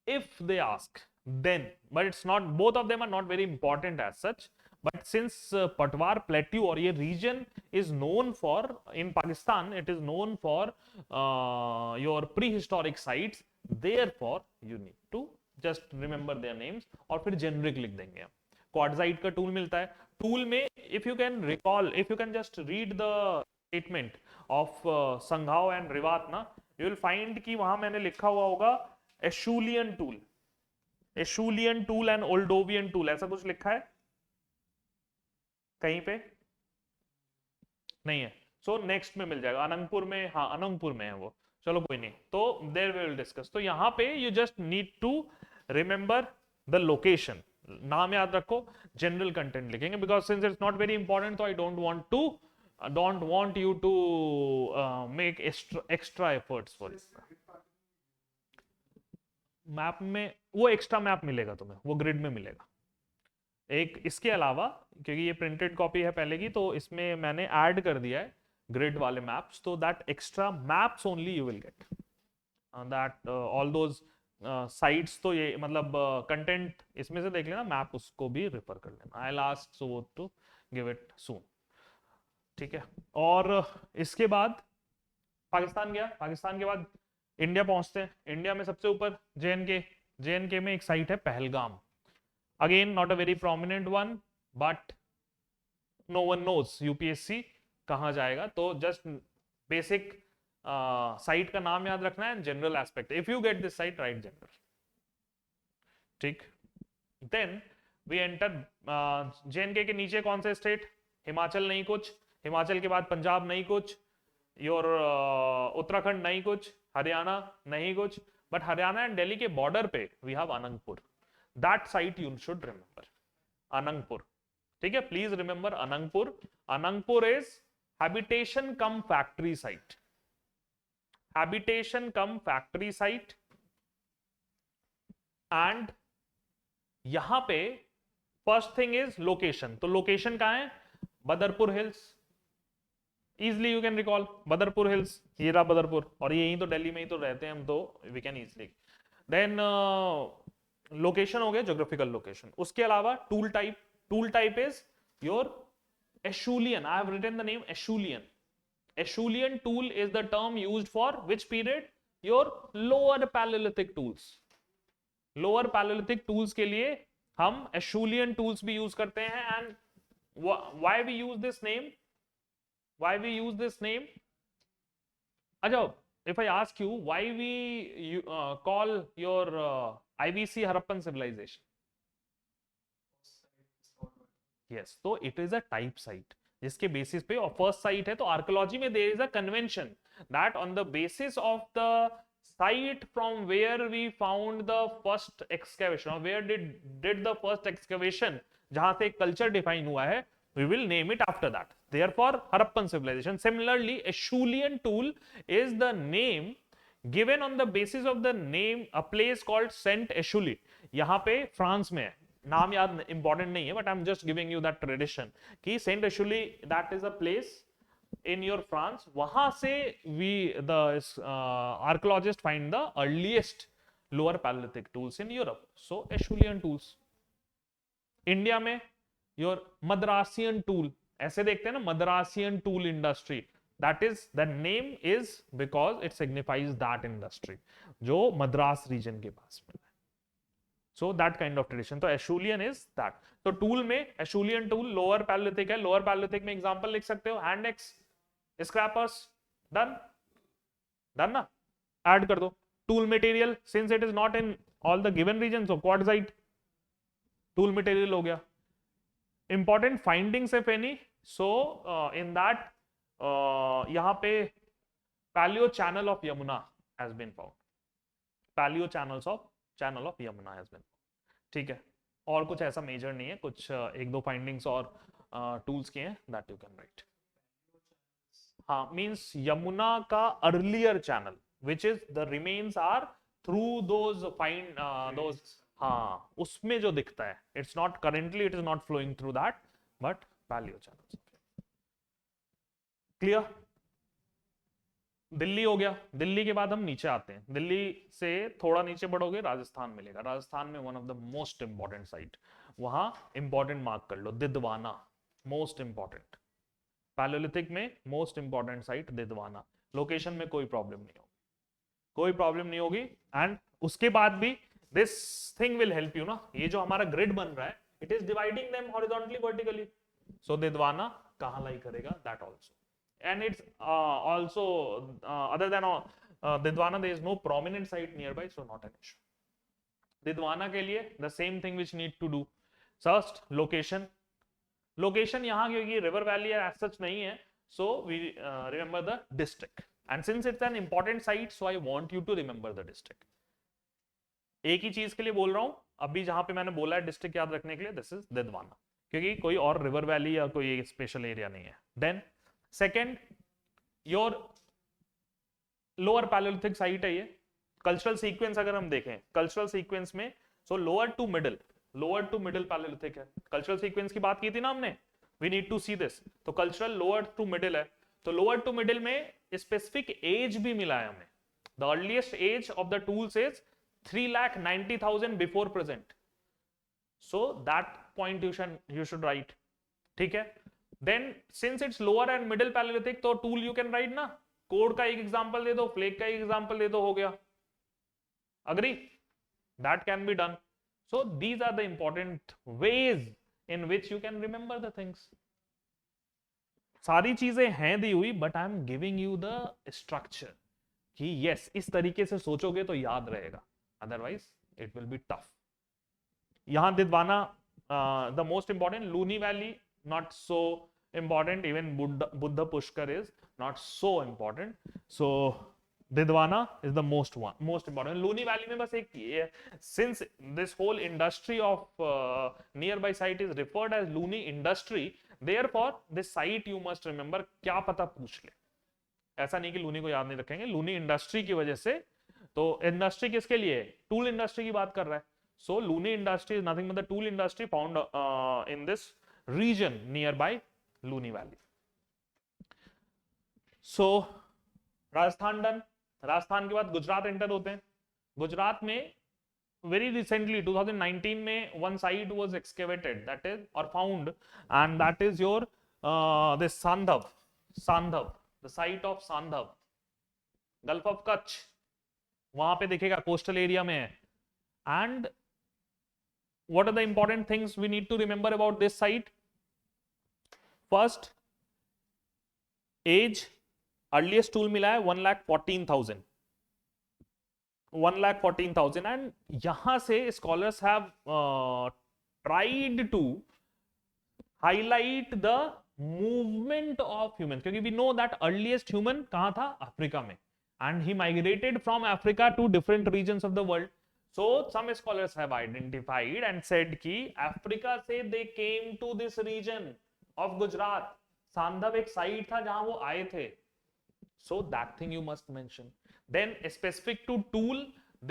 If they ask, then, but it's not, both of them are not very important as such, but since Patwar plateau or ये region is known for, in Pakistan it is known for your prehistoric sites, therefore you need to just remember their names और फिर generic लिख देंगे हम। Quartzite का tool मिलता है, tool में if you can recall, if you can just read the statement of संघाओ and रिवात ना, you will find कि वहां मैंने लिखा हुआ होगा एशुलियन टूल, एशुलियन टूल एंड ओल्डोवियन टूल, ऐसा कुछ लिखा है कहीं पे? नहीं है। सो नेक्स्ट में मिल जाएगा, अनंगपुर में, हाँ अनंगपुर में है वो, चलो कोई नहीं, तो देयर वी विल डिस्कस। तो यहाँ पे you just need to remember the location, नाम याद रखो, जनरल कंटेंट लिखेंगे, because since it's not very important, तो I don't want you to make extra efforts for it. Map में वो एक्स्ट्रा मैप मिलेगा तुम्हें, वो ग्रिड में मिलेगा एक, इसके अलावा क्योंकि ये प्रिंटेड कॉपी है पहले की, तो इसमें मैंने ऐड कर दिया है ग्रिड वाले मैप्स, तो that extra maps only you will gate, that all those sites, तो ये मतलब कंटेंट इसमें से देख लेना, मैप उसको भी रेफर कर लेना। I will ask Subodh to give it soon, ठीक है। और इसके बाद पाकिस्तान गया, पाकिस्तान के बाद इंडिया पहुंचते हैं। इंडिया में सबसे ऊपर जेएनके, जेएनके में एक साइट है Pahalgam, again not a very prominent one, but no one knows UPSC कहां जाएगा, तो जस्ट बेसिक साइट का नाम याद रखना है, general aspect, if you get this site right general, ठीक। देन वी एंटर जेएनके के नीचे कौन से स्टेट, हिमाचल नहीं कुछ, हिमाचल के बाद पंजाब नहीं कुछ, योर उत्तराखंड नहीं कुछ, हरियाणा नहीं कुछ, बट हरियाणा एंड दिल्ली के बॉर्डर पे we have Anangpur, that site you should remember, Anangpur, ठीक है। Please remember Anangpur, Anangpur is habitation cum factory site, habitation cum factory site, and यहां पे फर्स्ट थिंग इज लोकेशन, तो लोकेशन कहां है, Badarpur hills, easily you can recall Badarpur hills, ये रहा बदरपुर, और यही तो दिल्ली में ही तो रहते हैं हम, तो we can easily. Then location हो गया, ज्योग्राफिकल लोकेशन। उसके अलावा tool type, tool type is your Acheulian, I have written the name Acheulian, Acheulian tool is the term used for which period, your lower palaeolithic tools, lower palaeolithic tools के लिए हम Acheulian tools भी use करते हैं। And why we use this name, why we use this name, Ajay, if I ask you why we call your IVC Harappan civilization, yes, so it is a type site जिसके basis पे, और first site है, तो archaeology में there is a convention that on the basis of the site from where we found the first excavation, और where did the first excavation, जहां से एक कल्चर डिफाइन हुआ है, we will name it after that, therefore Harappan civilization. Similarly, Acheulean tool is the name given on the basis of the name a place called Saint Acheulean, यहाँ पे France में है, नाम याद इंपॉर्टेंट नहीं है, but I am just giving you that tradition कि saint Acheulian that is a place in your France, वहां से we the archaeologist find the earliest lower palaeolithic tools in Europe, so Acheulian tools. India में your Madrasian tool, ऐसे देखते हैं ना, Madrasian tool industry, that is the name is because it signifies that industry जो Madras region के पास में है, so that kind of tradition, तो एशुलियन इज दैट। तो टूल में एशुलियन टूल लोअर पैलेलिथिक है, लोअर पैलेलिथिक में एग्जांपल लिख सकते हो, hand axe, scrapers, done, done ना, ऐड कर दो। Tool material, since it is not in all the given region, so quartzite tool material हो गया। Important findings if any, so in that यहाँ पे paleo channel of Yamuna has been found, paleo channel of Yamuna has been found, ठीक है। और कुछ ऐसा major नहीं है, कुछ एक दो फाइंडिंग्स और टूल्स के हैं, that you can write। हाँ, मीन्स यमुना का earlier channel which is the remains are through those find those, हाँ उसमें जो दिखता है, it's not currently, it is not flowing through that, but palaeo channel. Clear? Delhi हो गया। दिल्ली के बाद हम नीचे आते हैं, दिल्ली से थोड़ा नीचे बढ़ोगे राजस्थान मिलेगा। राजस्थान में one of the most important site, वहां इंपॉर्टेंट मार्क कर लो, दिदवाना, मोस्ट इंपॉर्टेंट पैलियोलिथिक में मोस्ट इंपॉर्टेंट साइट दिदवाना। लोकेशन में कोई प्रॉब्लम नहीं होगी, कोई प्रॉब्लम नहीं होगी। एंड उसके बाद भी this thing will help you ना, ये जो हमारा ग्रिड बन रहा है, it is dividing them horizontally vertically, so Didwana कहां लाई करेगा, that also. And it's also other than Didwana, there is no prominent site nearby, so not an issue. Didwana के लिए the same thing which need to do. First, location. Location यहाँ क्योंकि river valley as such नहीं है, so we remember the district. And since it's an important site, so I want you to remember the district. एक ही चीज के लिए बोल रहा हूँ, अभी जहां पे मैंने बोला है डिस्ट्रिक्ट याद रखने के लिए, दिस इज दिदवाना, क्योंकि कोई और रिवर वैली या कोई स्पेशल एरिया नहीं है। Then second, your lower palaeolithic site है ये। कल्चरल सीक्वेंस अगर हम देखें, कल्चरल सीक्वेंस में so lower to middle palaeolithic है। कल्चरल सीक्वेंस की बात की थी ना हमने, we need to see this. तो कल्चरल लोअर टू मिडिल है, तो लोअर टू मिडिल में स्पेसिफिक एज भी मिला है हमें। The earliest age of the tools is 3,90,000 before present, so that point you should write, ठीक है। Then since it's lower and middle Paleolithic, तो टूल यू कैन राइट ना, code का एक एग्जांपल दे दो, फ्लेक का एक एग्जांपल दे दो, हो गया। Agree? That can be done. So these are the important ways in which you can remember the things. सारी चीजें हैं दी हुई, but I am giving you the structure कि यस इस तरीके से सोचोगे तो याद रहेगा, otherwise it will be tough. यहां Didwana the most important, Luni valley not so important, even Buddha Pushkar is not so important, so Didwana is the most important. Luni Valley में बस एक, since this whole industry of nearby site is referred as Luni industry, therefore this site you must remember, क्या पता पूछ ले, ऐसा नहीं कि लूनी को याद नहीं रखेंगे, लूनी इंडस्ट्री की वजह से। तो इंडस्ट्री किसके लिए? टूल इंडस्ट्री की बात कर रहा है, so Luni industry is nothing but the tool industry found in this region nearby Luni Valley. So Rajasthan done. Rajasthan के बाद गुजरात एंटर होते हैं। गुजरात में very recently 2019 में one site was excavated, that is or found, and that is your this Sandhav, the site of Sandhav, Gulf of Kutch, वहां पे दिखेगा, coastal area में है। And what are the important things we need to remember about this site? First, age, earliest tool मिला है 1,14,000, 1,14,000, and यहां से scholars have tried to highlight the movement of humans, क्योंकि we know that earliest human कहां था? Africa में, and he migrated from Africa to different regions of the world. So some scholars have identified and said कि Africa से they came to this region of Gujarat. सांधव एक site था जहां वो आए थे, so that thing you must mention. Then specific to tool,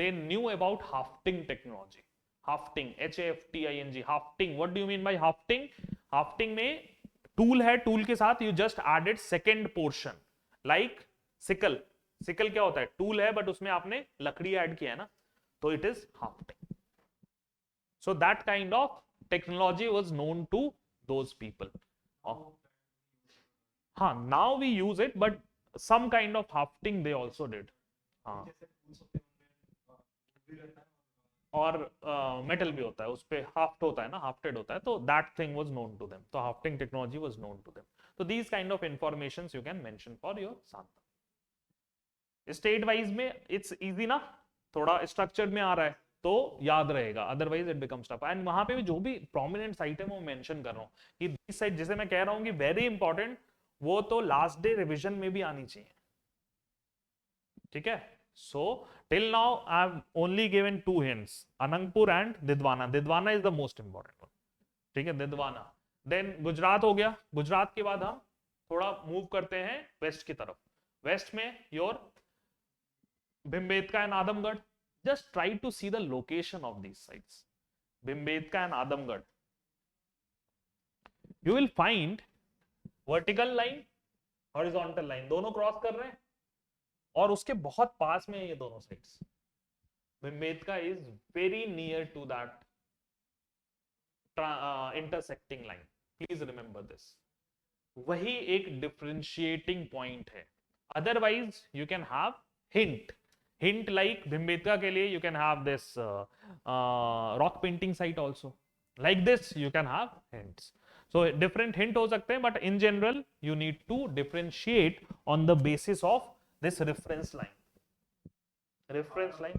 they knew about hafting technology. Hafting, HAFTING, hafting. What do you mean by hafting? Hafting में tool है, tool के साथ you just added second portion, like sickle. Sickle क्या होता है? tool है but उसमें आपने लकड़ी ऐड किया है ना, so it is hafting. So that kind of technology was known to those people. हाँ, now we use it, but some kind of hafting they also did. हाँ, और मेटल भी होता है, उस पे हाफ्ट होता है ना, हाफ्टेड होता है, तो that thing was known to them, तो hafting technology was known to them. तो these kind of informations you can mention for your सांता। स्टेट वाइज में इट्स इजी ना, थोड़ा स्ट्रक्चर में आ रहा है तो याद रहेगा, otherwise it becomes tough. And वहां पे भी जो भी प्रोमिनेंट साइट है वो मेंशन कर रहा हूँ कि दिस साइट, जैसे मैं कह रहा हूँ कि वेरी इंपॉर्टेंट, वो तो लास्ट डे रिवीजन में भी आनी चाहिए, ठीक है। So till now I have only given two hints, Anangpur and Didwana. Didwana is the most important one, ठीक है, Didwana। Then गुजरात हो गया। गुजरात के बाद हम थोड़ा मूव करते हैं वेस्ट की तरफ. वेस्ट में your Bhimbetka and Adamgarh. Just try to see the location of these sites. Bhimbetka and Adamgarh. You will find vertical line, horizontal line, दोनों क्रॉस कर रहे हैं और उसके बहुत पास में ये दोनों sides. Bhimbetka is very near to that intersecting line. Please remember this. वही एक differentiating point है. Otherwise, you can have hint. Hint like Bhimbetka के लिए you can have this rock painting site also. Like this you can have hints. So different hint हो सकते हैं, but in general you need to differentiate on the basis of this reference line. Reference line.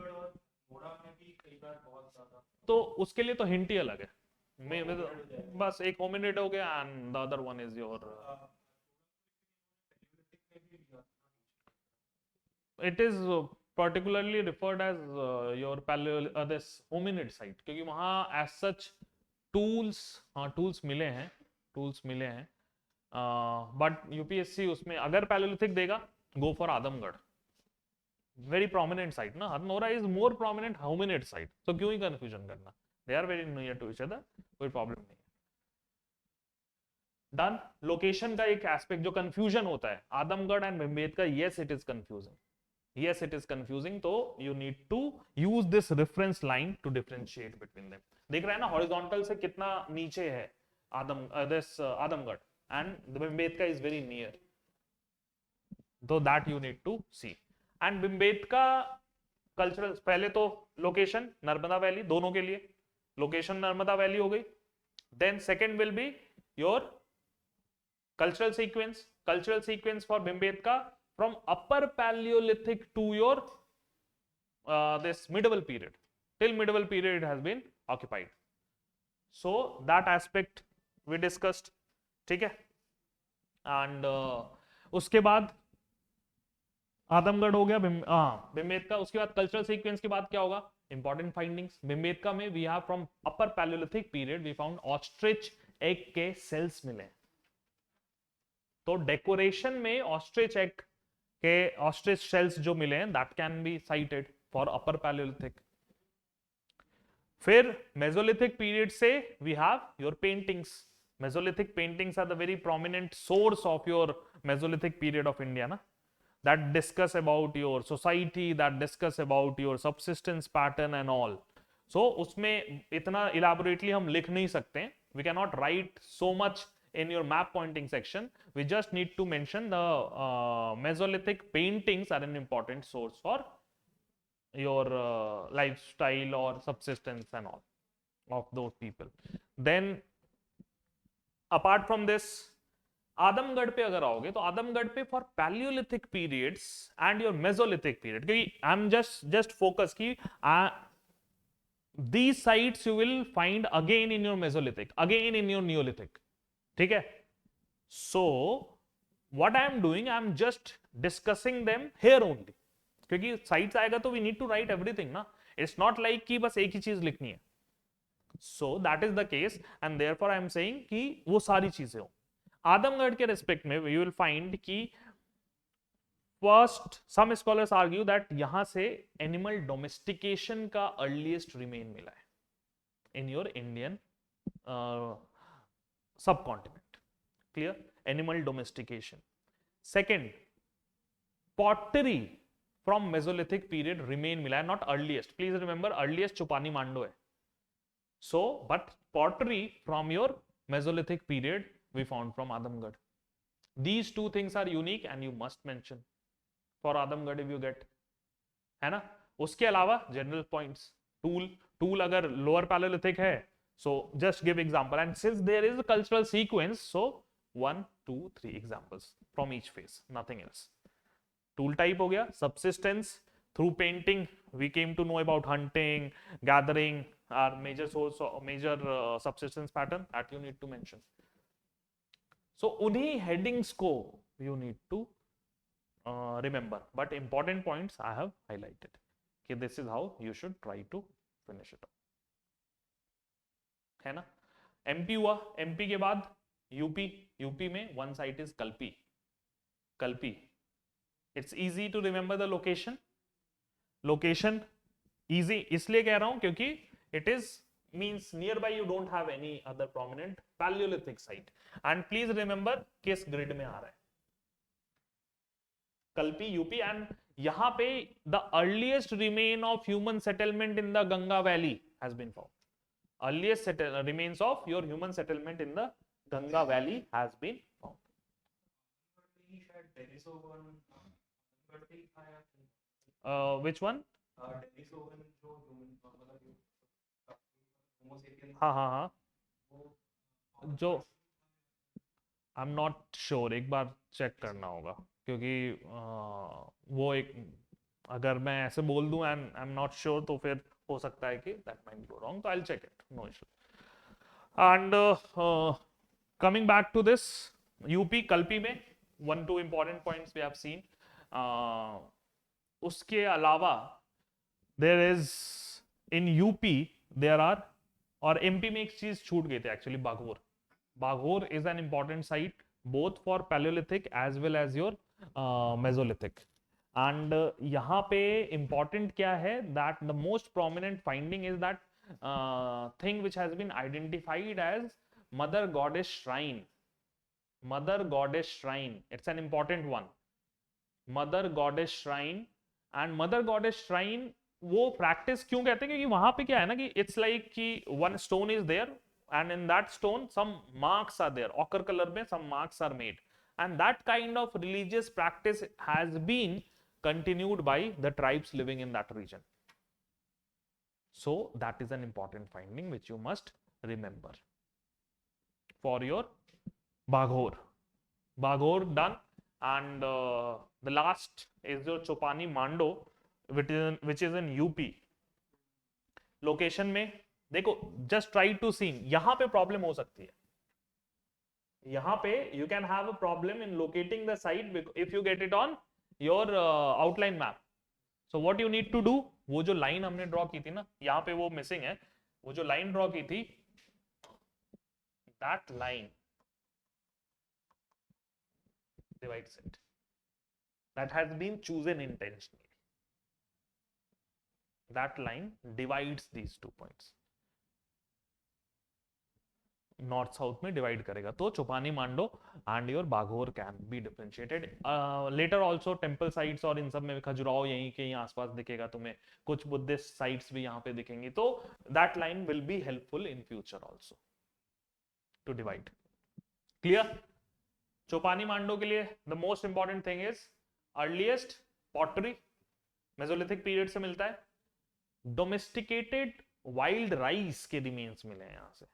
तो उसके लिए तो hint ही अलग है. बस एक hominid हो गया and the other one is your it is particularly referred as your this hominid site क्योंकि वहां as such tools मिले हैं but UPSC उसमें अगर पैलियोलिथिक देगा go for Adamgarh. Very prominent site ना. Hathnora is more prominent hominid site, so क्यों ही confusion करना. They are very near to each other, कोई problem नहीं. Done. Location का एक aspect जो confusion होता है Adamgarh and Bhimbetka, yes it is confusing. Yes, it is confusing. So you need to use this reference line to differentiate between them. देख रहे हैं ना horizontal से कितना नीचे है Adamgarh and Bhimbetka is very near. So that you need to see. And Bhimbetka cultural पहले तो location नर्मदा वैली दोनों के लिए location नर्मदा वैली हो गई. Then second will be your cultural sequence. Cultural sequence for Bhimbetka from upper Paleolithic to your this medieval period. Till medieval period it has been occupied. So that aspect we discussed. ठीक है. And उसके बाद आदमगढ़ हो गया. भिम्बेटका. उसके बाद cultural sequence के बाद क्या होगा? Important findings. भिम्बेटका में we have from upper palaeolithic period we found ostrich egg के सेल्स मिले. तो डेकोरेशन में ऑस्ट्रिच एग के ऑस्ट्रिच शेल्स जो मिले हैं that can be cited for upper palaeolithic. फिर मेसोलिथिक पीरियड से we have your paintings. Mesolithic paintings are the very prominent source of your mesolithic period of India ना. that discuss about your society, that discuss about your subsistence pattern and all. So उसमें इतना elaborately हम लिख नहीं सकते. We cannot write so much in your map pointing section. We just need to mention the Mesolithic paintings are an important source for your lifestyle or subsistence and all of those people. Then apart from this, Adamgarh पे अगर आओगे तो आदमगढ़ पे for Palaeolithic periods and your mesolithic period, क्योंकि आई am just focus की these sites you will find again in your Mesolithic, again in your Neolithic. ठीक है. So what I am doing, I am just discussing them here only. क्योंकि sites आएगा तो we need to write everything ना. It's not like कि बस एक ही चीज लिखनी है. So that is the case and therefore I am saying कि वो सारी चीजें हो. आदमगढ़ के रेस्पेक्ट में you will find कि first some scholars argue that यहां से एनिमल डोमेस्टिकेशन का अर्लीस्ट रिमेन मिला है in your Indian subcontinent. Clear. Animal domestication. Second, pottery from mesolithic period remain मिला है. Not earliest, please remember earliest Chopani Mando है. So but pottery from your mesolithic period we found from Adamgarh. These two things are unique and you must mention for Adamgarh if you get, है ना. उसके अलावा general points, tool अगर lower Palaeolithic है so just give example and since there is a cultural sequence so 1 2 3 examples from each phase, nothing else. Tool type हो गया. Subsistence through painting we came to know about hunting, gathering are major source or major subsistence pattern that you need to mention. So उन्हीं headings को you need to remember, but important points I have highlighted. Okay, this is how you should try to finish it up. है ना. MP हुआ. MP के बाद UP में one site is Kalpi. It's easy to remember the location easy इसलिए कह रहा हूं क्योंकि it is means nearby, you don't have any other prominent palaeolithic site. And please remember किस ग्रिड में आ रहा है, कल्पी यूपी. एंड यहां पे the earliest remain of human settlement in the Ganga valley has been found. Earliest remains of your human settlement in the Ganga Valley has been found. Which one? हाँ हाँ हाँ, जो आई एम नॉट श्योर, एक बार check करना होगा क्योंकि वो एक, अगर मैं ऐसे बोल दूं and I am not sure तो फिर हो सकता है कि दैट माइट गो रॉन्ग, तो I will check it, no issue. And coming back to this UP Kalpi में 1-2 important points we have seen. उसके अलावा there is in UP there are, और एमपी में एक चीज छूट गई थी actually, Baghor is an important site both for palaeolithic as well as your mesolithic. And यहाँ पे इंपॉर्टेंट क्या है, that the most prominent finding is that thing which has been identified as mother goddess shrine. It's an important one, mother goddess shrine. And mother goddess shrine वो practice क्यों कहते हैं, क्योंकि वहां पे क्या है ना कि इट्स लाइक कि one stone is there and in that stone some marks are there, ochre color mein some marks are made, and that kind of religious practice has been continued by the tribes living in that region. So that is an important finding which you must remember for your Baghor done. And the last is your Chopani Mando which is in UP. Location में देखो, just try to scene, यहां पे problem हो सकती है, यहां पे you can have a problem in locating the site if you get it on your outline map. So what you need to do, वो जो लाइन हमने ड्रॉ की थी ना, यहां पे वो मिसिंग है, वो जो लाइन ड्रॉ की थी, that line divides it, that has been chosen intentionally. That line divides these 2 points. North south में डिवाइड करेगा, तो Chopani Mando and your Baghor can be differentiated. Later also temple sites और इन सब में खजुराहो यहीं के आसपास दिखेगा तुम्हें, कुछ बुद्धिस्ट साइट्स भी यहाँ पे दिखेंगी, तो that line will be helpful in future also to divide. Clear? Chopani Mando के लिए the most important thing is earliest pottery mesolithic period से मिलता है. डोमेस्टिकेटेड वाइल्ड राइस के रिमेन्स मिले हैं यहां से,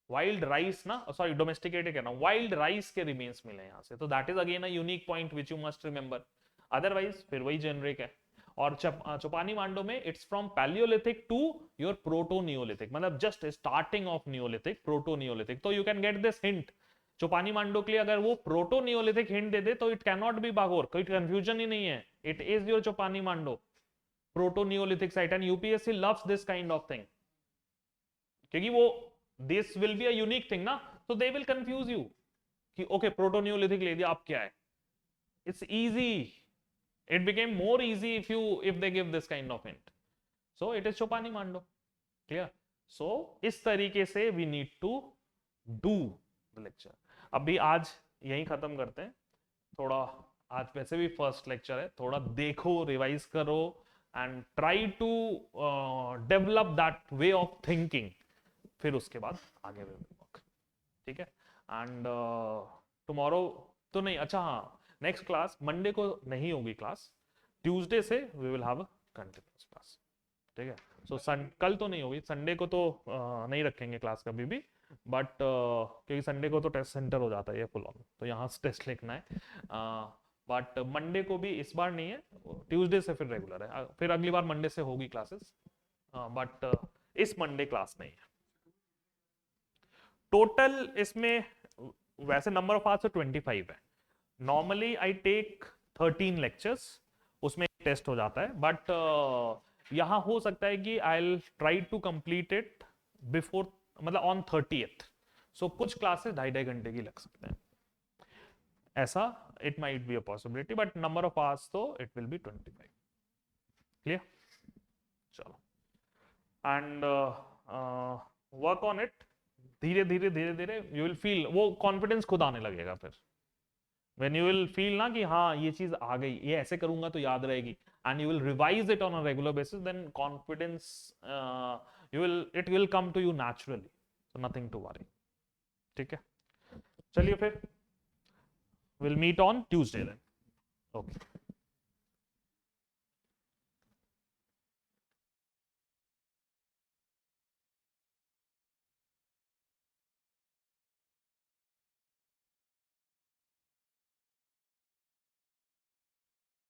वाइल्ड राइस ना, सॉरी डोमेस्टिकेटेड कहना, वाइल्ड राइस के रिमेन्स मिले यहां से, तो that is again a unique point which you must remember. Otherwise फिर वही जेनरिक है. और चौपानी मांडो में it's from palaeolithic to your proto neolithic, मतलब just starting of neolithic, proto neolithic. तो you can get this hint, Chopani Mando के लिए अगर वो प्रोटो नियोलिथिक हिंट दे दे तो it can not be Baghor, कोई कंफ्यूजन ही नहीं है, it is your Chopani Mando, proto neolithic site. And UPSC loves this kind of thing, क्योंकि वो this will be a unique thing ना, so they will confuse you कि okay proto neolithic ले दिया, अब क्या है. It's easy, it became more easy if they give this kind of hint. So it is Chopani Mando. Clear? So इस तरीके से we need to do the lecture. अभी आज यही खत्म करते हैं. थोड़ा आज वैसे भी फर्स्ट लेक्चर है, थोड़ा देखो, रिवाइज करो and try to develop that way of thinking. फिर उसके बाद आगे वर्क. ठीक है? एंड टुमारो तो नहीं, अच्छा हाँ, नेक्स्ट क्लास मंडे को नहीं होगी क्लास, ट्यूसडे से we will have a continuous class. ठीक है? सो कल तो नहीं होगी, संडे को तो नहीं रखेंगे क्लास कभी भी, बट क्योंकि संडे को तो टेस्ट सेंटर हो जाता है ये फुल ऑन, तो यहाँ से टेस्ट लिखना है. बट मंडे को भी इस बार नहीं है, ट्यूसडे से फिर रेगुलर है, फिर अगली बार मंडे से होगी क्लासेस, बट इस मंडे क्लास नहीं है. टोटल इसमें वैसे नंबर ऑफ आवर्स 25 है. नॉर्मली आई टेक 13 लेक्चर्स, उसमें टेस्ट हो जाता है, बट यहां हो सकता है कि I will try to complete it before, मतलब ऑन 30th. सो कुछ क्लासेस 2.5-2.5 घंटे की लग सकते हैं, ऐसा it might be a possibility, but number of hours तो इट विल बी 25। क्लियर? चलो, एंड वर्क ऑन इट, धीरे धीरे धीरे धीरे यू विल फील, वो कॉन्फिडेंस खुद आने लगेगा फिर। when you will feel ना कि हाँ ये चीज आ गई, ये ऐसे करूंगा तो याद रहेगी, and you will revise it on a regular basis, then confidence it will come to you naturally, so nothing to worry। ठीक है, चलिए फिर we'll meet on Tuesday then। Okay।